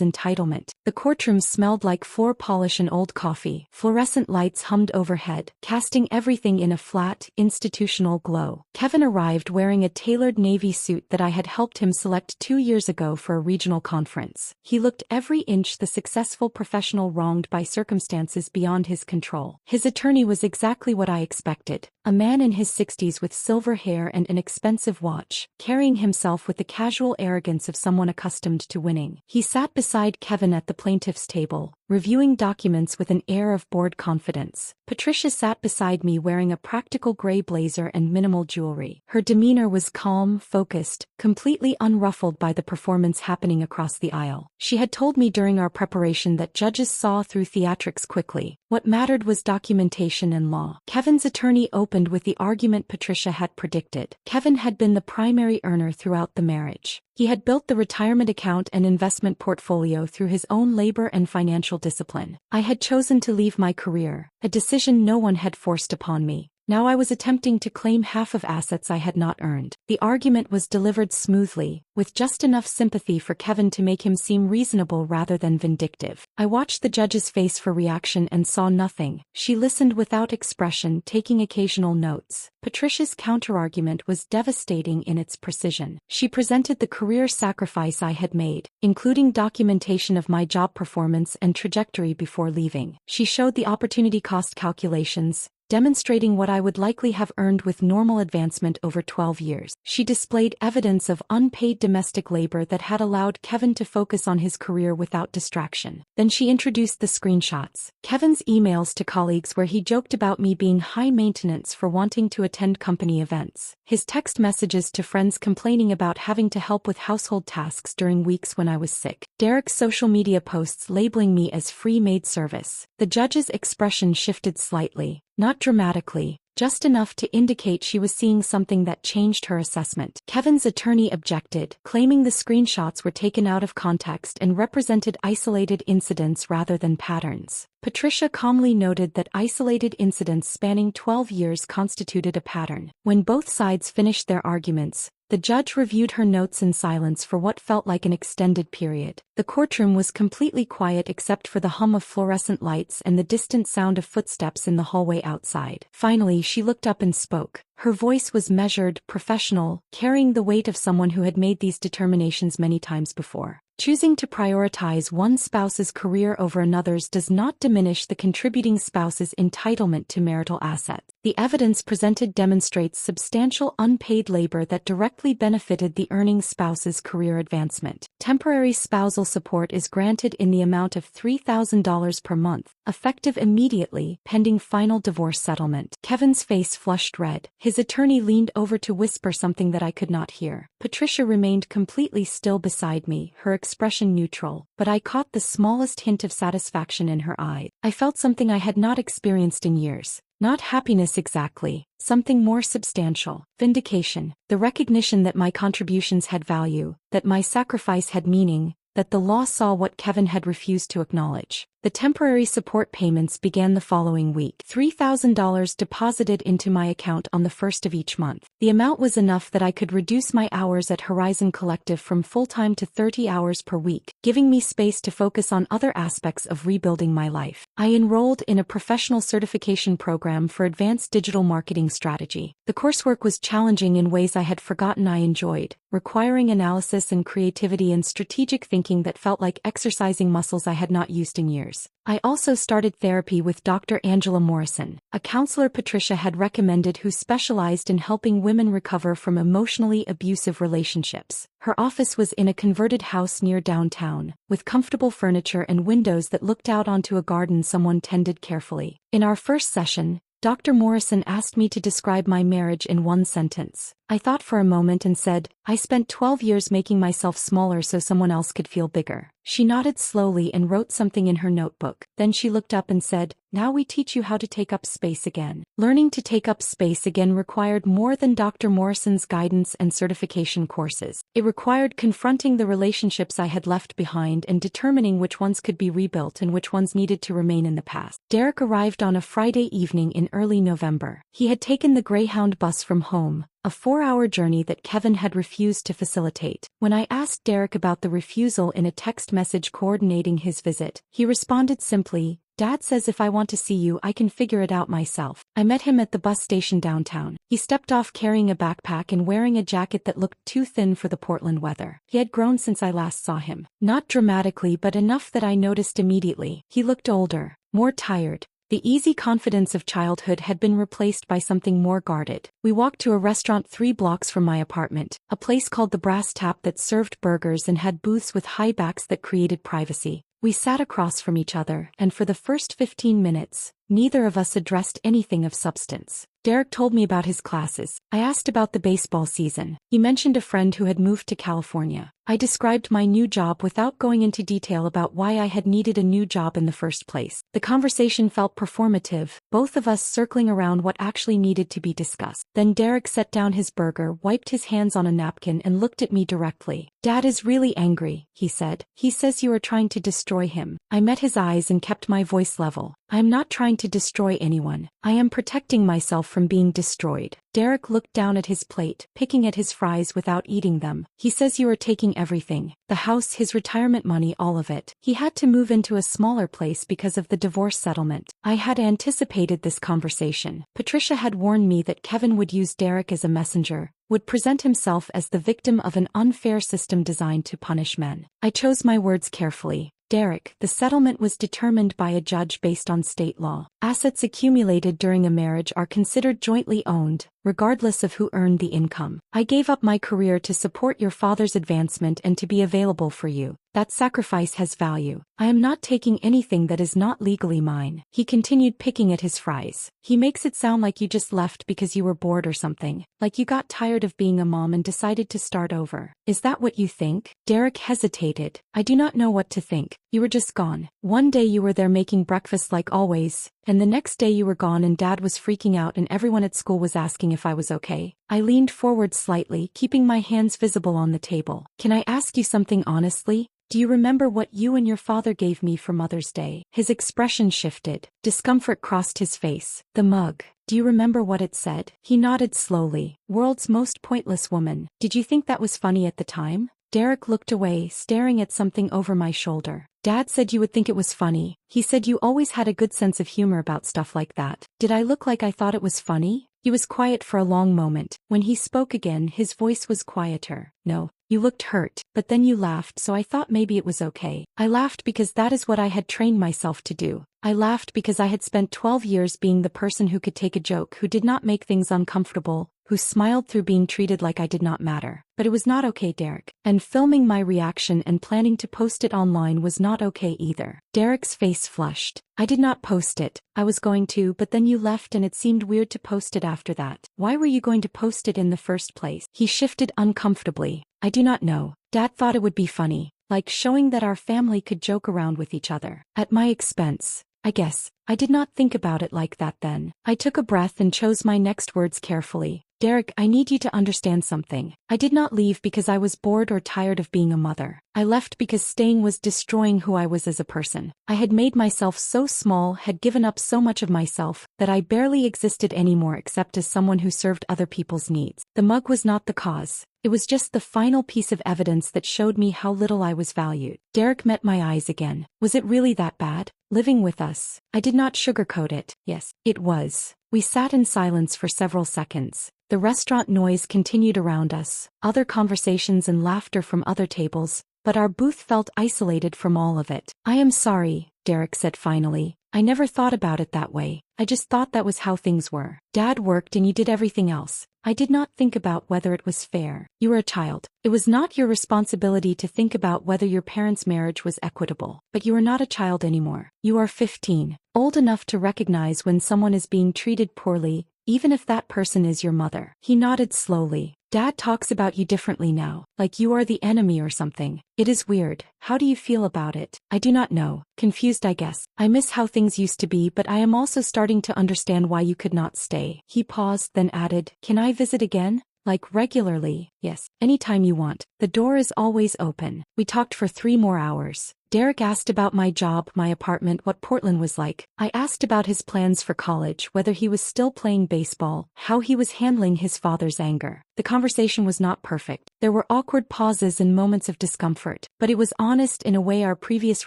entitlement. The courtroom smelled like floor polish and old coffee. Fluorescent lights hummed overhead, casting everything in a flat, institutional glow. Kevin arrived wearing a tailored navy suit that I had helped him select 2 years ago for a regional conference. He looked every inch the successful professional wronged by circumstances beyond his control. His attorney was exactly what I expected. A man in his 60s with silver hair and an expensive watch, carrying himself with the casual arrogance of someone accustomed to winning. He sat beside Kevin at the plaintiff's table, reviewing documents with an air of bored confidence. Patricia sat beside me wearing a practical gray blazer and minimal jewelry. Her demeanor was calm, focused, completely unruffled by the performance happening across the aisle. She had told me during our preparation that judges saw through theatrics quickly. What mattered was documentation and law. Kevin's attorney opened with the argument Patricia had predicted. Kevin had been the primary earner throughout the marriage. He had built the retirement account and investment portfolio through his own labor and financial discipline. I had chosen to leave my career, a decision no one had forced upon me. Now I was attempting to claim half of assets I had not earned. The argument was delivered smoothly, with just enough sympathy for Kevin to make him seem reasonable rather than vindictive. I watched the judge's face for reaction and saw nothing. She listened without expression, taking occasional notes. Patricia's counterargument was devastating in its precision. She presented the career sacrifice I had made, including documentation of my job performance and trajectory before leaving. She showed the opportunity cost calculations, demonstrating what I would likely have earned with normal advancement over 12 years. She displayed evidence of unpaid domestic labor that had allowed Kevin to focus on his career without distraction. Then she introduced the screenshots. Kevin's emails to colleagues where he joked about me being high maintenance for wanting to attend company events. His text messages to friends complaining about having to help with household tasks during weeks when I was sick. Derek's social media posts labeling me as free maid service. The judge's expression shifted slightly, not dramatically, just enough to indicate she was seeing something that changed her assessment. Kevin's attorney objected, claiming the screenshots were taken out of context and represented isolated incidents rather than patterns. Patricia calmly noted that isolated incidents spanning 12 years constituted a pattern. When both sides finished their arguments, the judge reviewed her notes in silence for what felt like an extended period. The courtroom was completely quiet except for the hum of fluorescent lights and the distant sound of footsteps in the hallway outside. Finally, she looked up and spoke. Her voice was measured, professional, carrying the weight of someone who had made these determinations many times before. Choosing to prioritize one spouse's career over another's does not diminish the contributing spouse's entitlement to marital assets. The evidence presented demonstrates substantial unpaid labor that directly benefited the earning spouse's career advancement. Temporary spousal support is granted in the amount of $3,000 per month, effective immediately, pending final divorce settlement. Kevin's face flushed red. His attorney leaned over to whisper something that I could not hear. Patricia remained completely still beside me, her expression neutral, but I caught the smallest hint of satisfaction in her eyes. I felt something I had not experienced in years. Not happiness exactly, something more substantial. Vindication. The recognition that my contributions had value, that my sacrifice had meaning, that the law saw what Kevin had refused to acknowledge. The temporary support payments began the following week. $3,000 deposited into my account on the first of each month. The amount was enough that I could reduce my hours at Horizon Collective from full-time to 30 hours per week, giving me space to focus on other aspects of rebuilding my life. I enrolled in a professional certification program for advanced digital marketing strategy. The coursework was challenging in ways I had forgotten I enjoyed, requiring analysis and creativity and strategic thinking that felt like exercising muscles I had not used in years. I also started therapy with Dr. Angela Morrison, a counselor Patricia had recommended who specialized in helping women recover from emotionally abusive relationships. Her office was in a converted house near downtown, with comfortable furniture and windows that looked out onto a garden someone tended carefully. In our first session, Dr. Morrison asked me to describe my marriage in one sentence. I thought for a moment and said, I spent 12 years making myself smaller so someone else could feel bigger. She nodded slowly and wrote something in her notebook. Then she looked up and said, now we teach you how to take up space again. Learning to take up space again required more than Dr. Morrison's guidance and certification courses. It required confronting the relationships I had left behind and determining which ones could be rebuilt and which ones needed to remain in the past. Derek arrived on a Friday evening in early November. He had taken the Greyhound bus from home, a 4-hour journey that Kevin had refused to facilitate. When I asked Derek about the refusal in a text message coordinating his visit, he responded simply, Dad says if I want to see you I can figure it out myself. I met him at the bus station downtown. He stepped off carrying a backpack and wearing a jacket that looked too thin for the Portland weather. He had grown since I last saw him. Not dramatically but enough that I noticed immediately. He looked older, more tired. The easy confidence of childhood had been replaced by something more guarded. We walked to a restaurant 3 blocks from my apartment, a place called the Brass Tap that served burgers and had booths with high backs that created privacy. We sat across from each other, and for the first 15 minutes, neither of us addressed anything of substance. Derek told me about his classes. I asked about the baseball season. He mentioned a friend who had moved to California. I described my new job without going into detail about why I had needed a new job in the first place. The conversation felt performative, both of us circling around what actually needed to be discussed. Then Derek set down his burger, wiped his hands on a napkin and looked at me directly. Dad is really angry, he said. He says you are trying to destroy him. I met his eyes and kept my voice level. I am not trying to destroy anyone. I am protecting myself from being destroyed. Derek looked down at his plate, picking at his fries without eating them. He says you are taking everything. The house, his retirement money, all of it. He had to move into a smaller place because of the divorce settlement. I had anticipated this conversation. Patricia had warned me that Kevin would use Derek as a messenger, would present himself as the victim of an unfair system designed to punish men. I chose my words carefully. Derek, the settlement was determined by a judge based on state law. Assets accumulated during a marriage are considered jointly owned, regardless of who earned the income. I gave up my career to support your father's advancement and to be available for you. That sacrifice has value. I am not taking anything that is not legally mine. He continued picking at his fries. He makes it sound like you just left because you were bored or something. Like you got tired of being a mom and decided to start over. Is that what you think? Derek hesitated. I do not know what to think. You were just gone. One day you were there making breakfast like always, and the next day you were gone and Dad was freaking out and everyone at school was asking if I was okay. I leaned forward slightly, keeping my hands visible on the table. Can I ask you something honestly? Do you remember what you and your father gave me for Mother's Day? His expression shifted. Discomfort crossed his face. The mug. Do you remember what it said? He nodded slowly. World's most pointless woman. Did you think that was funny at the time? Derek looked away, staring at something over my shoulder. Dad said you would think it was funny. He said you always had a good sense of humor about stuff like that. Did I look like I thought it was funny? He was quiet for a long moment. When he spoke again, his voice was quieter. No. You looked hurt, but then you laughed, so I thought maybe it was okay. I laughed because that is what I had trained myself to do. I laughed because I had spent 12 years being the person who could take a joke, who did not make things uncomfortable, who smiled through being treated like I did not matter. But it was not okay, Derek. And filming my reaction and planning to post it online was not okay either. Derek's face flushed. I did not post it. I was going to, but then you left and it seemed weird to post it after that. Why were you going to post it in the first place? He shifted uncomfortably. I do not know. Dad thought it would be funny, like showing that our family could joke around with each other. At my expense, I guess. I did not think about it like that then. I took a breath and chose my next words carefully. Derek, I need you to understand something. I did not leave because I was bored or tired of being a mother. I left because staying was destroying who I was as a person. I had made myself so small, had given up so much of myself, that I barely existed anymore except as someone who served other people's needs. The mug was not the cause. It was just the final piece of evidence that showed me how little I was valued. Derek met my eyes again. Was it really that bad? Living with us? I did not sugarcoat it. Yes, it was. We sat in silence for several seconds. The restaurant noise continued around us, other conversations and laughter from other tables, but our booth felt isolated from all of it. I am sorry, Derek said finally. I never thought about it that way. I just thought that was how things were. Dad worked and you did everything else. I did not think about whether it was fair. You were a child. It was not your responsibility to think about whether your parents' marriage was equitable. But you are not a child anymore. You are 15, old enough to recognize when someone is being treated poorly, even if that person is your mother. He nodded slowly. Dad talks about you differently now, like you are the enemy or something. It is weird. How do you feel about it? I do not know. Confused, I guess. I miss how things used to be, but I am also starting to understand why you could not stay. He paused, then added, Can I visit again? Like regularly? Yes, anytime you want. The door is always open. We talked for 3 more hours. Derek asked about my job, my apartment, what Portland was like. I asked about his plans for college, whether he was still playing baseball, how he was handling his father's anger. The conversation was not perfect. There were awkward pauses and moments of discomfort, but it was honest in a way our previous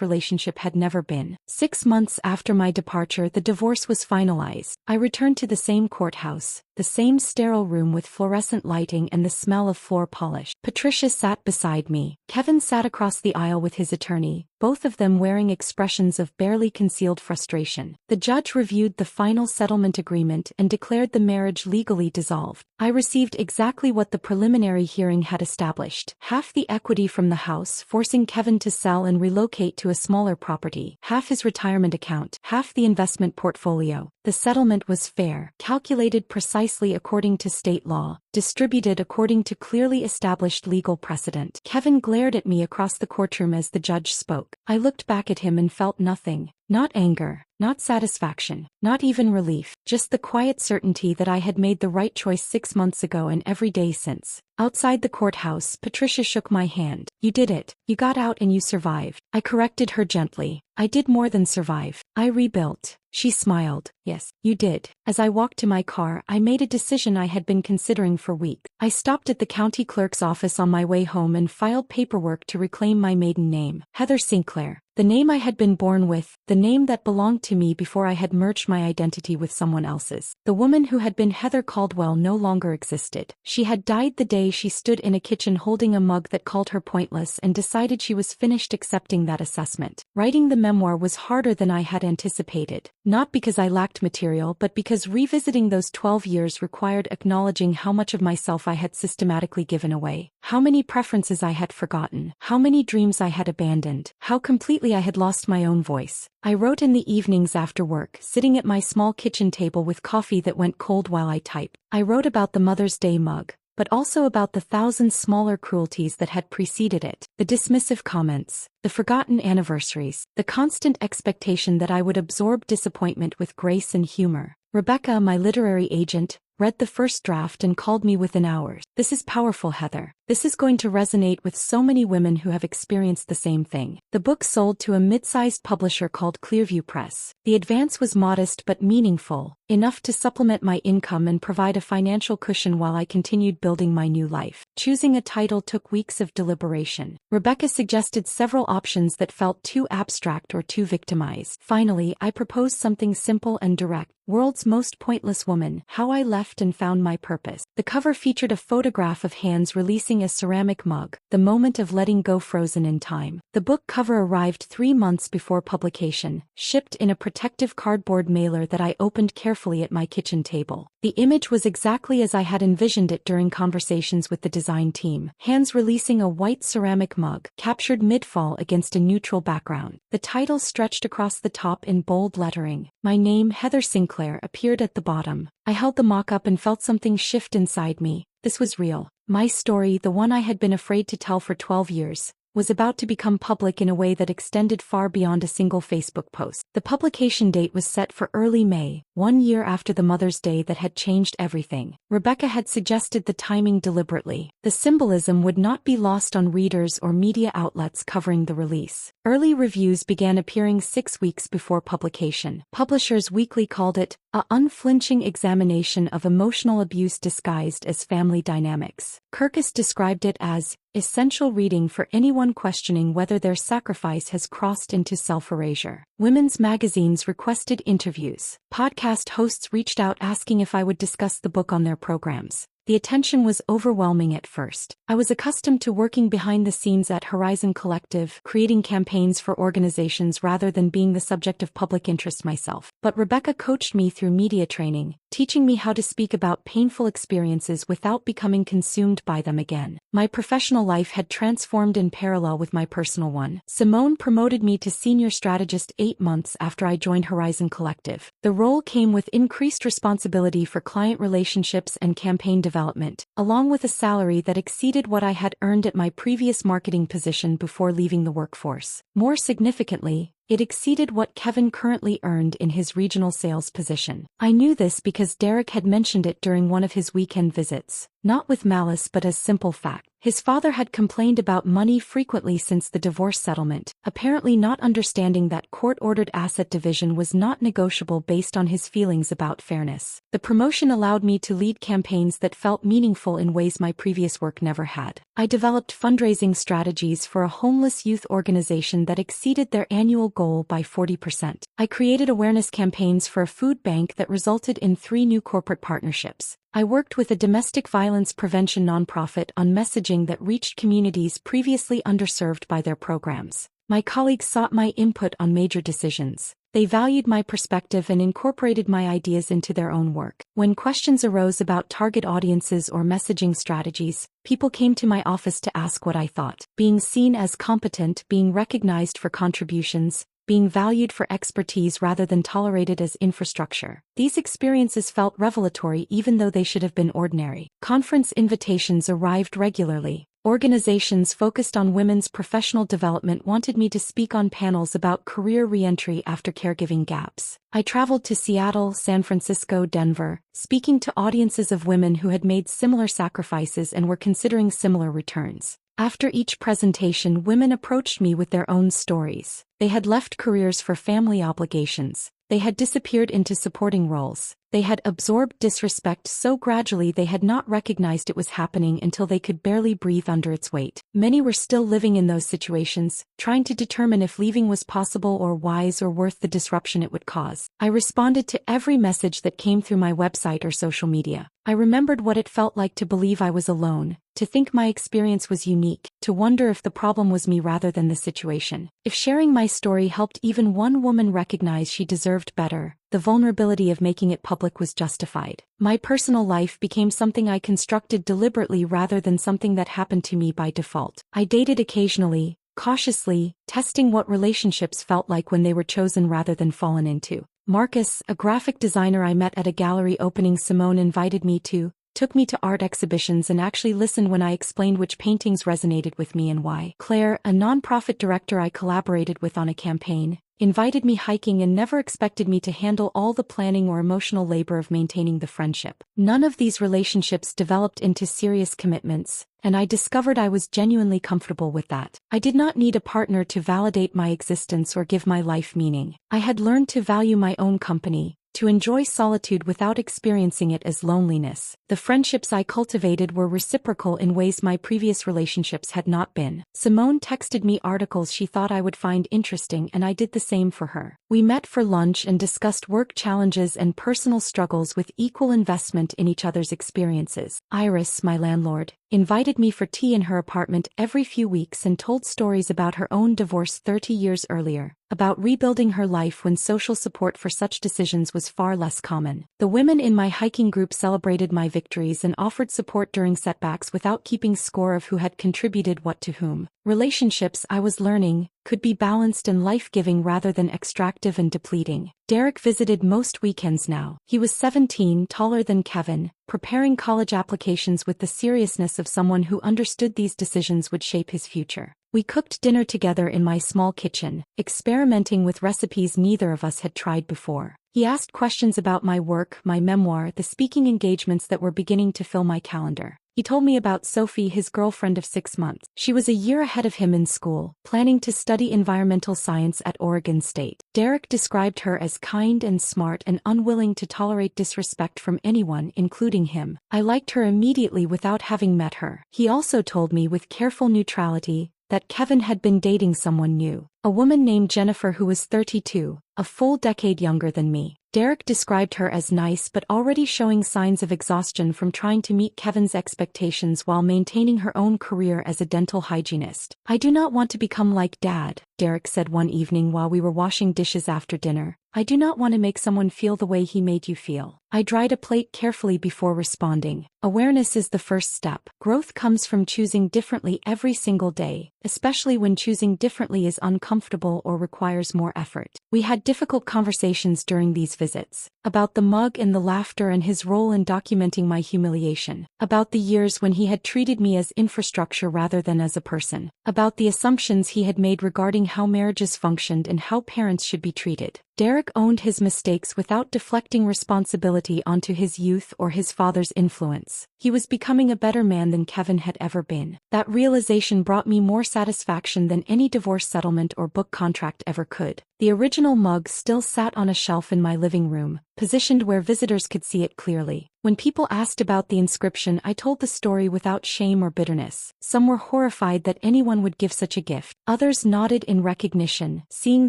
relationship had never been. 6 months after my departure, the divorce was finalized. I returned to the same courthouse, the same sterile room with fluorescent lighting and the smell of floor polish. Patricia sat beside me. Kevin sat across the aisle with his attorney, both of them wearing expressions of barely concealed frustration. The judge reviewed the final settlement agreement and declared the marriage legally dissolved. I received exactly what the preliminary hearing had established. Half the equity from the house, forcing Kevin to sell and relocate to a smaller property, half his retirement account, half the investment portfolio. The settlement was fair, calculated precisely according to state law, distributed according to clearly established legal precedent. Kevin glared at me across the courtroom as the judge spoke. I looked back at him and felt nothing. Not anger, not satisfaction, not even relief, just the quiet certainty that I had made the right choice 6 months ago and every day since. Outside the courthouse, Patricia shook my hand. You did it. You got out and you survived. I corrected her gently. I did more than survive. I rebuilt. She smiled. Yes, you did. As I walked to my car, I made a decision I had been considering for weeks. I stopped at the county clerk's office on my way home and filed paperwork to reclaim my maiden name, Heather Sinclair. The name I had been born with, the name that belonged to me before I had merged my identity with someone else's. The woman who had been Heather Caldwell no longer existed. She had died the day she stood in a kitchen holding a mug that called her pointless and decided she was finished accepting that assessment. Writing the memoir was harder than I had anticipated, not because I lacked material but because revisiting those 12 years required acknowledging how much of myself I had systematically given away, how many preferences I had forgotten, how many dreams I had abandoned, how completely I had lost my own voice. I wrote in the evenings after work, sitting at my small kitchen table with coffee that went cold while I typed. I wrote about the Mother's Day mug, but also about the thousand smaller cruelties that had preceded it, the dismissive comments, the forgotten anniversaries, the constant expectation that I would absorb disappointment with grace and humor. Rebecca, my literary agent, read the first draft and called me within hours. "This is powerful, Heather. This is going to resonate with so many women who have experienced the same thing." The book sold to a mid-sized publisher called Clearview Press. The advance was modest but meaningful, enough to supplement my income and provide a financial cushion while I continued building my new life. Choosing a title took weeks of deliberation. Rebecca suggested several options that felt too abstract or too victimized. Finally, I proposed something simple and direct: World's Most Pointless Woman, How I Left and Found My Purpose. The cover featured a photograph of hands releasing a ceramic mug, the moment of letting go frozen in time. The book cover arrived 3 months before publication, shipped in a protective cardboard mailer that I opened carefully at my kitchen table. The image was exactly as I had envisioned it during conversations with the design team. Hands releasing a white ceramic mug, captured mid-fall against a neutral background. The title stretched across the top in bold lettering. My name, Heather Sinclair, appeared at the bottom. I held the mock-up and felt something shift inside me. This was real. My story, the one I had been afraid to tell for 12 years, was about to become public in a way that extended far beyond a single Facebook post. The publication date was set for early May, 1 year after the Mother's Day that had changed everything. Rebecca had suggested the timing deliberately. The symbolism would not be lost on readers or media outlets covering the release. Early reviews began appearing 6 weeks before publication. Publishers Weekly called it a unflinching examination of emotional abuse disguised as family dynamics. Kirkus described it as essential reading for anyone questioning whether their sacrifice has crossed into self-erasure. Women's magazines requested interviews. Podcast hosts reached out asking if I would discuss the book on their programs. The attention was overwhelming at first. I was accustomed to working behind the scenes at Horizon Collective, creating campaigns for organizations rather than being the subject of public interest myself. But Rebecca coached me through media training, teaching me how to speak about painful experiences without becoming consumed by them again. My professional life had transformed in parallel with my personal one. Simone promoted me to senior strategist 8 months after I joined Horizon Collective. The role came with increased responsibility for client relationships and campaign development, along with a salary that exceeded what I had earned at my previous marketing position before leaving the workforce. More significantly, it exceeded what Kevin currently earned in his regional sales position. I knew this because Derek had mentioned it during one of his weekend visits, not with malice but as simple fact. His father had complained about money frequently since the divorce settlement, apparently not understanding that court-ordered asset division was not negotiable based on his feelings about fairness. The promotion allowed me to lead campaigns that felt meaningful in ways my previous work never had. I developed fundraising strategies for a homeless youth organization that exceeded their annual goal by 40%. I created awareness campaigns for a food bank that resulted in 3 new corporate partnerships. I worked with a domestic violence prevention nonprofit on messaging that reached communities previously underserved by their programs. My colleagues sought my input on major decisions. They valued my perspective and incorporated my ideas into their own work. When questions arose about target audiences or messaging strategies, people came to my office to ask what I thought. Being seen as competent, being recognized for contributions, being valued for expertise rather than tolerated as infrastructure. These experiences felt revelatory even though they should have been ordinary. Conference invitations arrived regularly. Organizations focused on women's professional development wanted me to speak on panels about career reentry after caregiving gaps. I traveled to Seattle, San Francisco, Denver, speaking to audiences of women who had made similar sacrifices and were considering similar returns. After each presentation, women approached me with their own stories. They had left careers for family obligations. They had disappeared into supporting roles. They had absorbed disrespect so gradually they had not recognized it was happening until they could barely breathe under its weight. Many were still living in those situations, trying to determine if leaving was possible or wise or worth the disruption it would cause. I responded to every message that came through my website or social media. I remembered what it felt like to believe I was alone, to think my experience was unique, to wonder if the problem was me rather than the situation. If sharing my story helped even one woman recognize she deserved better, the vulnerability of making it public was justified. My personal life became something I constructed deliberately rather than something that happened to me by default. I dated occasionally, cautiously, testing what relationships felt like when they were chosen rather than fallen into. Marcus, a graphic designer I met at a gallery opening Simone invited me to, took me to art exhibitions and actually listened when I explained which paintings resonated with me and why. Claire, a nonprofit director I collaborated with on a campaign, invited me hiking and never expected me to handle all the planning or emotional labor of maintaining the friendship. None of these relationships developed into serious commitments, and I discovered I was genuinely comfortable with that. I did not need a partner to validate my existence or give my life meaning. I had learned to value my own company, to enjoy solitude without experiencing it as loneliness. The friendships I cultivated were reciprocal in ways my previous relationships had not been. Simone texted me articles she thought I would find interesting and I did the same for her. We met for lunch and discussed work challenges and personal struggles with equal investment in each other's experiences. Iris, my landlord, invited me for tea in her apartment every few weeks and told stories about her own divorce 30 years earlier, about rebuilding her life when social support for such decisions was far less common. The women in my hiking group celebrated my victories and offered support during setbacks without keeping score of who had contributed what to whom. Relationships, I was learning, could be balanced and life-giving rather than extractive and depleting. Derek visited most weekends now. He was 17, taller than Kevin, preparing college applications with the seriousness of someone who understood these decisions would shape his future. We cooked dinner together in my small kitchen, experimenting with recipes neither of us had tried before. He asked questions about my work, my memoir, the speaking engagements that were beginning to fill my calendar. He told me about Sophie, his girlfriend of 6 months. She was a year ahead of him in school, planning to study environmental science at Oregon State. Derek described her as kind and smart and unwilling to tolerate disrespect from anyone, including him. I liked her immediately without having met her. He also told me with careful neutrality that Kevin had been dating someone new, a woman named Jennifer who was 32, a full decade younger than me. Derek described her as nice but already showing signs of exhaustion from trying to meet Kevin's expectations while maintaining her own career as a dental hygienist. "I do not want to become like Dad," Derek said one evening while we were washing dishes after dinner. "I do not want to make someone feel the way he made you feel." I dried a plate carefully before responding. Awareness is the first step. Growth comes from choosing differently every single day, especially when choosing differently is uncomfortable or requires more effort. We had difficult conversations during these visits, about the mug and the laughter and his role in documenting my humiliation, about the years when he had treated me as infrastructure rather than as a person, about the assumptions he had made regarding how marriages functioned and how parents should be treated. Derek owned his mistakes without deflecting responsibility onto his youth or his father's influence. He was becoming a better man than Kevin had ever been. That realization brought me more satisfaction than any divorce settlement or book contract ever could. The original mug still sat on a shelf in my living room, positioned where visitors could see it clearly. When people asked about the inscription, I told the story without shame or bitterness. Some were horrified that anyone would give such a gift. Others nodded in recognition, seeing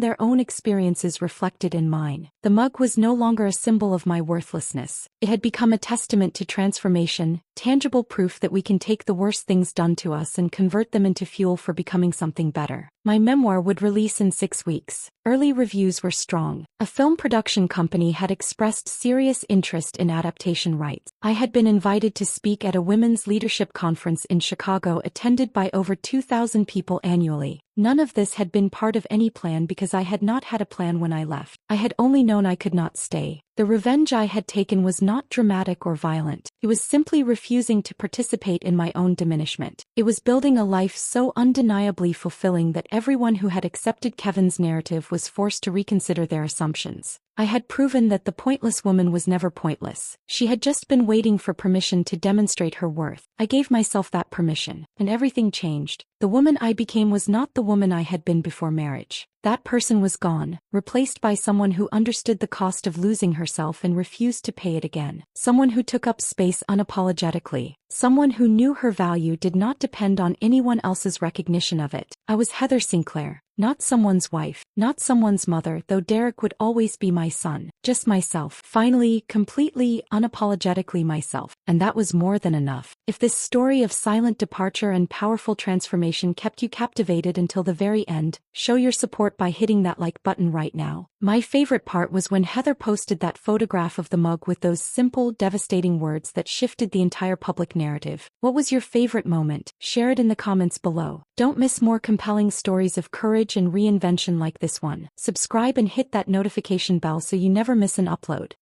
their own experiences reflected in mine. The mug was no longer a symbol of my worthlessness. It had become a testament to transformation, tangible proof that we can take the worst things done to us and convert them into fuel for becoming something better. My memoir would release in 6 weeks. Early reviews were strong. A film production company had expressed serious interest in adaptation rights. I had been invited to speak at a women's leadership conference in Chicago attended by over 2,000 people annually. None of this had been part of any plan because I had not had a plan when I left. I had only known I could not stay. The revenge I had taken was not dramatic or violent. It was simply refusing to participate in my own diminishment. It was building a life so undeniably fulfilling that everyone who had accepted Kevin's narrative was forced to reconsider their assumptions. I had proven that the pointless woman was never pointless. She had just been waiting for permission to demonstrate her worth. I gave myself that permission, and everything changed. The woman I became was not the woman I had been before marriage. That person was gone, replaced by someone who understood the cost of losing herself and refused to pay it again. Someone who took up space unapologetically. Someone who knew her value did not depend on anyone else's recognition of it. I was Heather Sinclair. Not someone's wife, not someone's mother, though Derek would always be my son. Just myself. Finally, completely, unapologetically myself. And that was more than enough. If this story of silent departure and powerful transformation kept you captivated until the very end, show your support by hitting that like button right now. My favorite part was when Heather posted that photograph of the mug with those simple, devastating words that shifted the entire public narrative. What was your favorite moment? Share it in the comments below. Don't miss more compelling stories of courage and reinvention like this one. Subscribe and hit that notification bell so you never miss an upload.